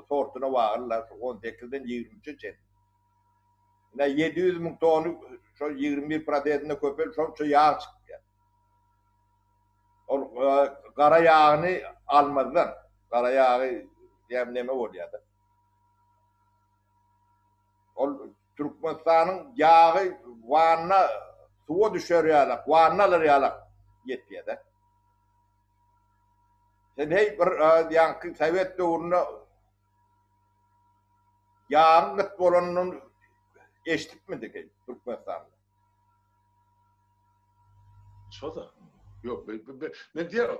Speaker 2: sortuna varırlar. 18'den 23'e çek. 700.000 tonu şu 21%'ine köpel şu yağ çıktı. O kara yağını almadılar. Kara yağı yemleme oluyordu. O Türkmenistan'ın yağı Van'a suya düşer yalak, Van'alar yalak yetiyor da. Sen hey bir yankı Sovyet dövründe yağın gıt bolanının eşlik mi ki Türkmenistan'da?
Speaker 1: Şoda. Yok, ben diğer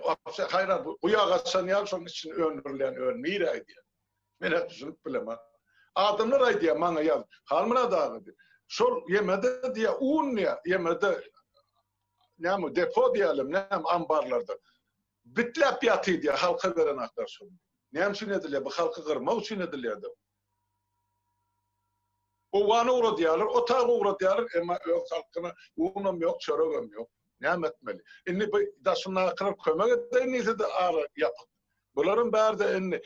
Speaker 1: hayran bu yağ açan yağ son için öndürülen ölmeyi diye. Ben hep düşünüp bilemem. Adamlar ay diye bana yaz. Halmına dağıdı. Şol yemede diye un ya yemede ne mi depo diyelim ne mi ambarlarda. Bitlep yatı diye halka veren aktar şunu. Ne mi sünnediliyor? Bu halkı kırma o sünnediliyor. O vanı uğra diyorlar, o tağı uğra diyorlar ama halkına unum yok, çorogum yok. Ne etmeli? Inni da şuna kadar kömek edeyim neyse de ağır yapın. Bunların bär de inni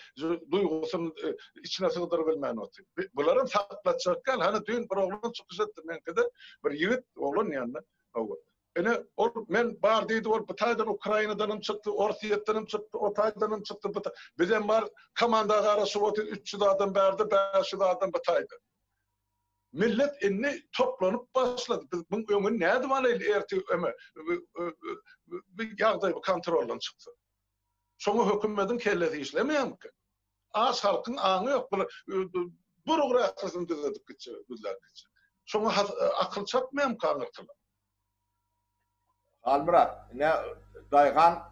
Speaker 1: duygusunu içine sığdırabilmeyen otu. Bunların saklayacakken hani dün bir oğlan çıkış etti menkede bir yiğit oğlan yanına. Men bar deydi ol Bıtay'dan Ukrayna'dan çıktı, Orsiye'den çıktı, Otay'dan çıktı. Bizim var komanda arası otu 300 adam berdi, 500 adam Bıtay'da. Millet inni toplanıp başladı. Bunun ömrü ne zamanıyla erti ömür bir yağda bir kontrolden çıktı. Sonra hükümetin kellesi işlemeyen ki. Az halkın anı yok. Bu uğraşsın dedik güzel. Sonra akıl çatmayan kanırtılar.
Speaker 2: Halmurat, ne daygan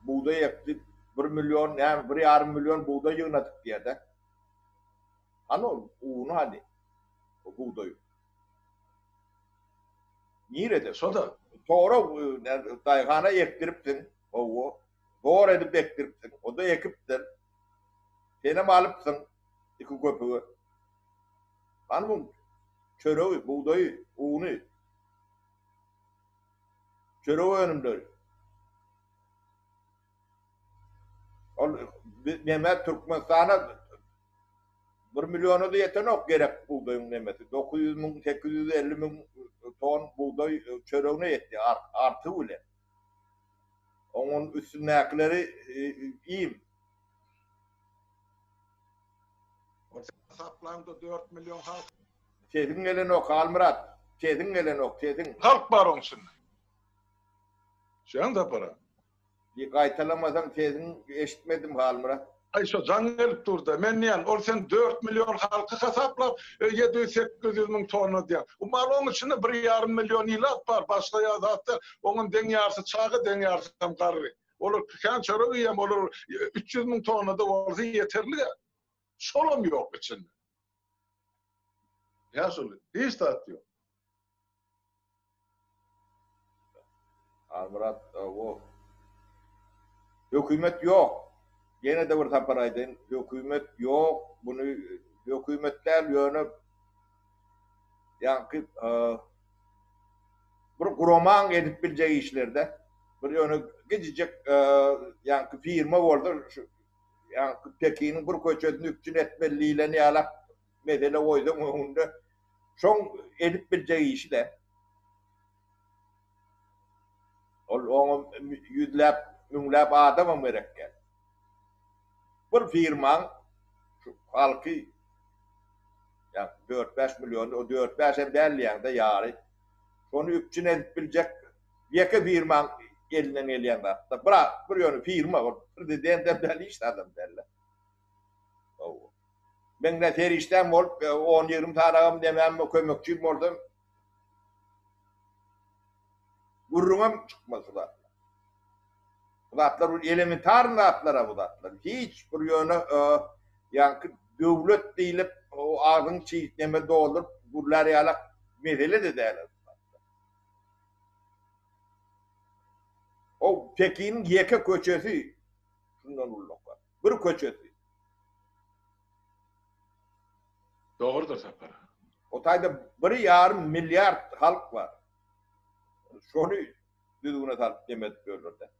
Speaker 2: buğday ektik, 1 milyon, yani 1,5 milyon buğday yığınadık diye de. Hani onu hadi. Buğdayı. Nerede?
Speaker 1: Sonra
Speaker 2: Sonra daygana ektiripsin. Doğru edip ektiripsin. O da ekiptir. Seni mi alıpsın? İki köpüğü. Hani bu çöreği, buğdayı, unu. Çöreği önümde. Mehmet Türkmenistan'a 1 milyonu da yeten yok gerek buğdayın nemesi. 900.000, 850.000 ton buğday çöreğine yetti. Artı öyle. Onun üstündekileri iyiyim.
Speaker 1: saplandı 4 milyon halk.
Speaker 2: Çetin gelen ok Halmurat. Çetin gelen ok. Çetin.
Speaker 1: Halk var onun şimdi. Şu anda para.
Speaker 2: Qaytalamasan tezin eşitmedim halmıra.
Speaker 1: Ay şu can gelip durdu. Men niyan ol sen 4 milyon halkı hesaplap 700-800 bin tonu diye. O malın içinde 1,5 milyon ilat var. Başka ya zaten onun den yarısı çağı den yarısı tam karri. Olur kan çoruk yiyem olur 300 bin tonu da olsa yeterli ya. Solum yok içinde. Ya söyle. Hiç tat yok.
Speaker 2: Halmıra o hükümet yok. Yine de bir taparaydın. Hükümet yok. Bunu hükümetler yönü yankı bir kuroman edip bileceği işlerde bir yönü gidecek yankı firma oldu. Yankı Pekin'in bir köçödünü üçün etmeliyle ne alak medene koydum onda. Son edip bileceği işler. Onun yüzlep, münlep adama mürekkep. Bir firman halkı yani 4-5 milyon, o 4-5 hem derleyen de yarı. Onu üçün edip bilecek yeke firman elinden eleyen de. Bırak, bir yönü firma var. Prezident belli işte adam derler. Ben de terişten olup 10-20 tanağım demem kömekçiyim oldum. Vurrumam çıkmazlar. Bu atlar elementar atlara bu atlar. Hiç bir yönü yankı devlet değilip o ağzın çiğneme doldurup bunlar yalak medeli de derler. O Pekin'in yeke köçesi şundan ulluk var. Bir köçesi.
Speaker 1: Doğrudur sapara.
Speaker 2: O tayda 1,5 milyar halk var. Şunu düzgün halk demet görürler.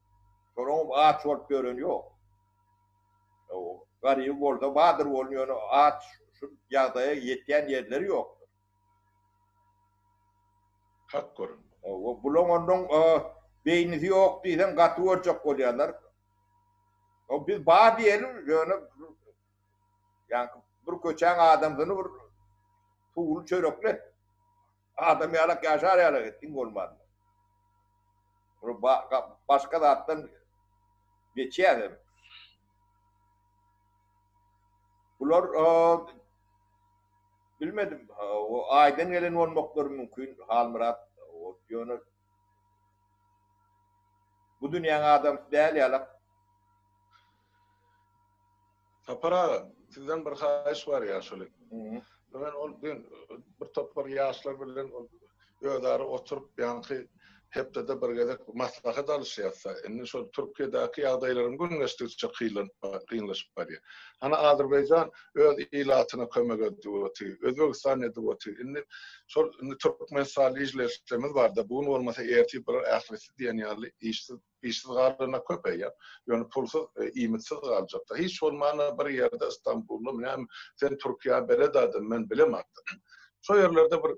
Speaker 2: Sonra o ağaç olup görün yok. O garip orada vardır oluyor. Ağaç şu yağdaya yeten yerleri yoktur.
Speaker 1: Hak korun.
Speaker 2: O bulun onun beynisi yok diysen katı olacak oluyorlar. O biz bağ diyelim yani bir köçen adamını bir tuğul çörükle adam yalak yaşar yalak ettin olmadı. Başka da attan geçiyor. Bunlar bilmedim. O aydan gelen olmakları mümkün. Halmırat o yönü bu dünyanın adam değil yalak.
Speaker 1: Sapara sizden bir hayiş var ya şöyle. Ben bir toplar yaşlar bilen ödarı oturup yankı hep de birgede maslahat alışıyatsa. Indi şu Türkiye'deki yağdayların gün geçtikçe kıyınlaşıp var ya. Hani Azerbaycan öz ilatına kömek ediyordu. Özbekistan ediyordu. Indi Türkmen salihleştirmemiz var da bunun olmasa erti bir ahireti diyen yerli işsiz kalırına köpe ya. Yani pulsuz, imitsiz kalacak da. Hiç olmana bir yerde İstanbul'da sen Türkiye beledadın ben bilemedim. Şu yerlerde bir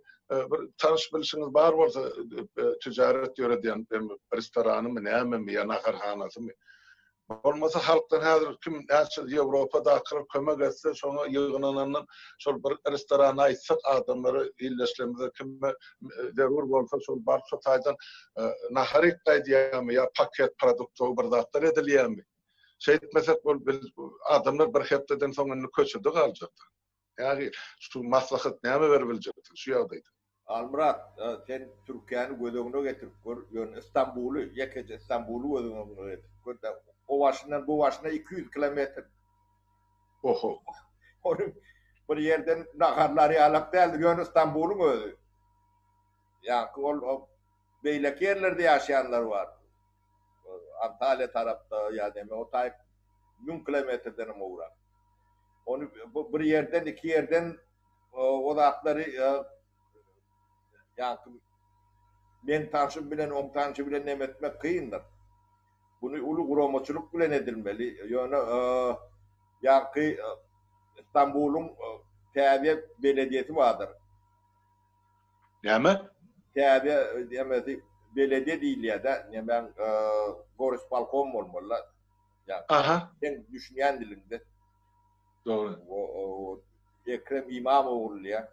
Speaker 1: tanış bilişiniz var olsa ticaret yörediyen restoranı mı neyme mi ya nakarhanası mı? Olmasa halktan hazır kim Avrupa'da akıl kömek etse sonra yığınanından şol bir restorana aytsak adamları illeşlemede kim zarur olsa şol barça taydan naharik qaydiyami ya paket produktu bir zatlar ediliyami. Şey etmesek adamlar bir haftadan sonra köçüdü kalacak. Yani şu maslahat neyme verebilecekti şu yağdaydı.
Speaker 2: Almurat, sen Türkiye'nin gözüne getirip gör, İstanbul'u, yakıcı İstanbul'u gözüne getirip gör. O başından bu başına 200 kilometre.
Speaker 1: Oho.
Speaker 2: Onun bir yerden nakarları alıp geldi, gör İstanbul'un özü. Yani o beylek yerlerde yaşayanlar var. Antalya tarafta ya deme, o tayip 1000 kilometreden ama uğrar. Onu bir yerden, iki yerden o da atları yani ben tanışım bilen, on tanışı bilen etmek kıyındır. Bunu ulu kuromoçuluk bilen edilmeli. Yani yankı İstanbul'un Teaviye Belediyesi vardır.
Speaker 1: Ne mi?
Speaker 2: Teaviye demesi belediye değil ya da ne ben Boris Balkon olmalı. Yani
Speaker 1: aha.
Speaker 2: Ben düşünen dilinde.
Speaker 1: Doğru.
Speaker 2: O Ekrem İmamoğlu ya.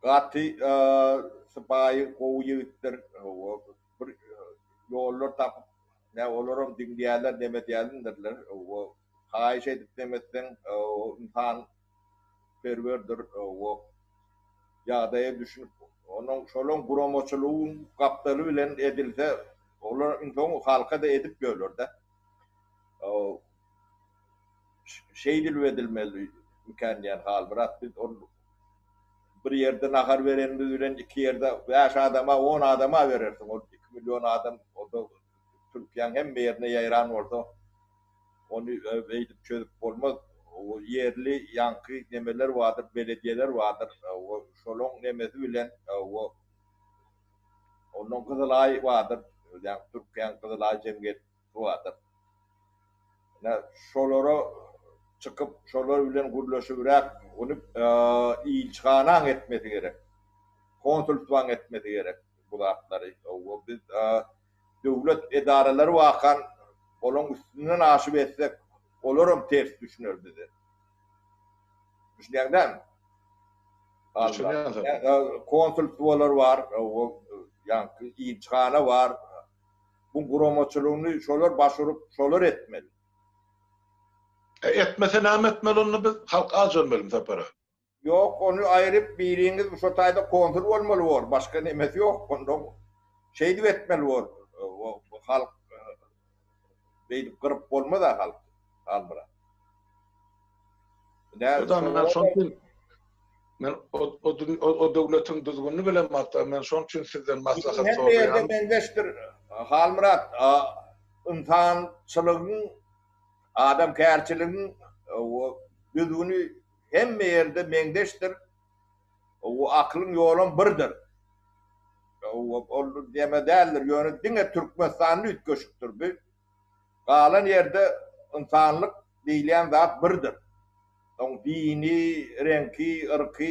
Speaker 2: Gati sıpayı kovu yığıttır. yollar tapıp ne olurum dinleyenler demediyenlerler. O hayiş edip demekten o insan perverdir. O yağdaya düşünüp onun şolun promoçuluğun kaptalı bilen edilse olur insan halka da edip görür de. O şey edilmeli mükemmel hal bırak biz onu bir yerde nahar verenimiz bilen iki yerde 5 adama 10 adama verirsin. O 2 milyon adam o da Türkiye'nin hem bir yerine yayıran orada onu eğitip çözüp olmaz. O yerli yankı nemeler vardır, belediyeler vardır. O şolong nemesi bilen o onun Kızılay vardır. Yani Türkiye'nin Kızılay cemiyeti vardır. Ne şolara çıkıp şolar bilen gurlaşırarak onu ilçanan etmesi gerek. Konsultuan etmesi gerek bu hakları. O biz devlet idareleri vakan onun üstünden aşıp etsek olurum ters düşünür bizi. Düşünüyor değil mi? Konsultualar var, yani ilçana var. Bu promoçuluğunu şolar başvurup şolar etmeli.
Speaker 1: Etmese ne etmeli onu biz halk az ölmelim tapara.
Speaker 2: Yok onu ayırıp biriniz bu şotayda kontrol olmalı var. Başka nemesi yok. Ondan şey de etmeli var. Halk beydi kırıp olma da halk. Almıra.
Speaker 1: O da ben son için ben o devletin düzgününü bilemem hatta ben son için sizden maslahat soruyorum.
Speaker 2: Hem yerde bendeştir. Halmırat insançılığın adam kârçılığın düzgünü hem yerde mendeştir. O aklın yolun birdir. O deme değerler. Yani dine Türkmenistan'ı ütköşüktür. Bir kalan yerde insanlık değilen zat birdir. Dini, renki, ırkı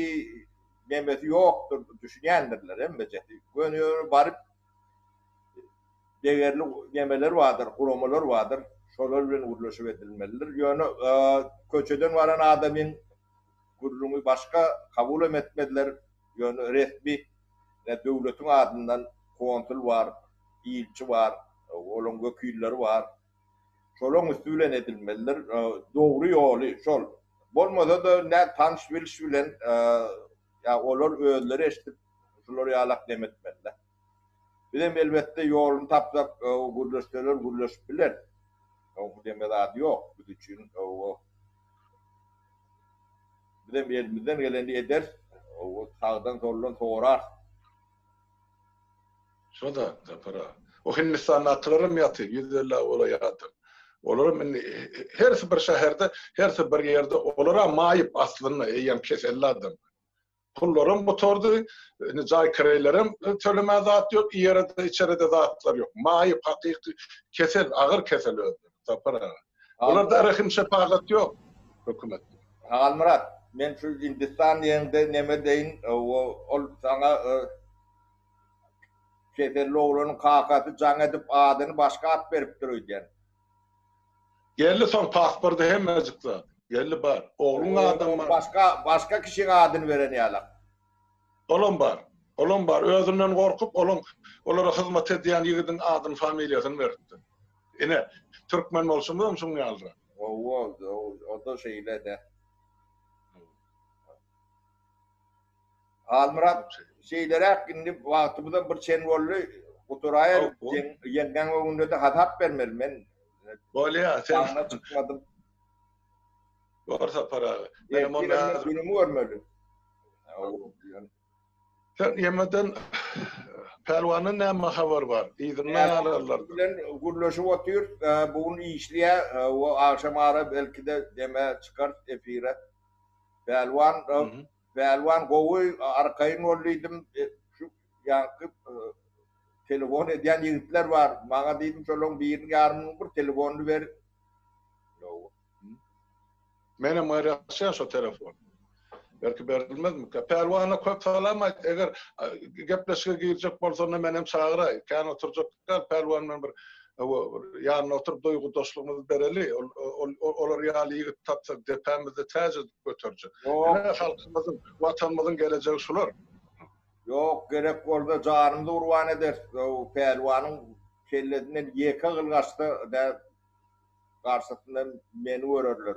Speaker 2: demesi yoktur. Düşünendirler. Hem beceti. Gönüyor barıp değerli yemeler vardır, kurumalar vardır. Şolar bilen uğurlaşıp edilmelidir. Yani köçeden varan adamın kurulumu başka kabul etmediler. Yani resmi devletin adından konsul var, ilçi var, onun vekilleri var. Şolun üstülen edilmelidir. Doğru yolu şol. Bolmada da ne tanış biliş bilen ya olur öğüleri eşitip şoları yalak demetmeliler. Bir de elbette yolunu tapsak gurlaşıp bilir. Bu demede adı yok. Bu için bir de elimizden geleni eder. Sağdan soldan soğurar.
Speaker 1: Şu da para. O Hindistan'ın atlarım yatı. 150 ola yatı. Olurum her bir şehirde, her bir yerde olara mayıp aslında eyyem keselli adam. Kullarım motordu, nicay kirelerim tölüme zat yok, yerde içeride zatlar yok. Mayıp hakiki kesel, ağır kesel öldü. Tapara. Onlarda rahim şefaat yok hükümet.
Speaker 2: Halmırat, men şu Hindistan yerinde neme deyin, o sana keselli oğlanın kakası can edip adını başka at verip duruyor.
Speaker 1: Geldi son pasportu hemmecikler. Geldi var. Oğlun adam var.
Speaker 2: Başka kişinin adını veren yalak.
Speaker 1: Olum var. Olum var. Özünden korkup olara hizmet ediyen yiğidin adını, familyasını verdi. Yine Türkmen olsun mu musun yazdı?
Speaker 2: O da şeyle de. Halmırat şeylere hakkında vaktimizde bir çenvollu oturaya yengen önünde de hatap vermedim ben.
Speaker 1: Böyle ya sen
Speaker 2: sana çıkmadım.
Speaker 1: Varsa para.
Speaker 2: Benim günümü görmedim.
Speaker 1: Sen yemeden pelvanın ne haber var? İzin ne alırlar?
Speaker 2: Gurlaşıp oturuyor. Bugün işliye o akşam ara belki de deme çıkar efire. Pelvan kovu arkayın olduydım. Şu yankıp telefon eden yiğitler var. Bana dedim şolong birini yarın bir telefonu ver.
Speaker 1: Benim arasya şu telefon. Belki verilmez mi? Pelvana köp salamaydı. Eğer gepleşke girecek bolsa benim çağıray. Kan oturacaklar pelvanla bir yarın oturup duygu dostluğumuzu bereli. Olar yali yigit tapsak depemizi tez götürecek. Halkımızın, vatanımızın geleceği şular.
Speaker 2: Yok gerek orada canımızı urvan eder. Pelvanın kelledinden yeka gılgaçta da karşısından meni görürler.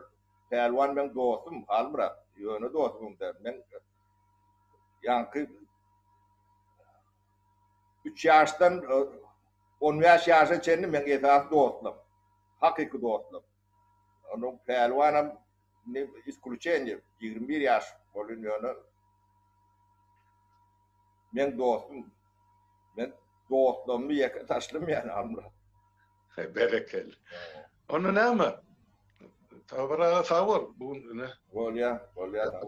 Speaker 2: Pelvan ben dostum, halmıra, yönü dostum der. Ben yankı 3 yaştan 15 yaşa çendim ben esas dostum. Hakiki dostum. Onun pelvanım ne iskulu çendim 21 yaş olun yönü. Ben dostum. Ben dostluğumu yeka taşlım yani halmıra.
Speaker 1: Berekeli. Onu ne ama? Tavara tavır. Bu ne?
Speaker 2: Volya.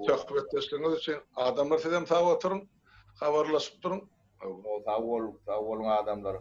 Speaker 1: Çok kuvvetleştiğiniz için adamlar sizden tav oturun. Haberleşip durun.
Speaker 2: O tavol adamlar.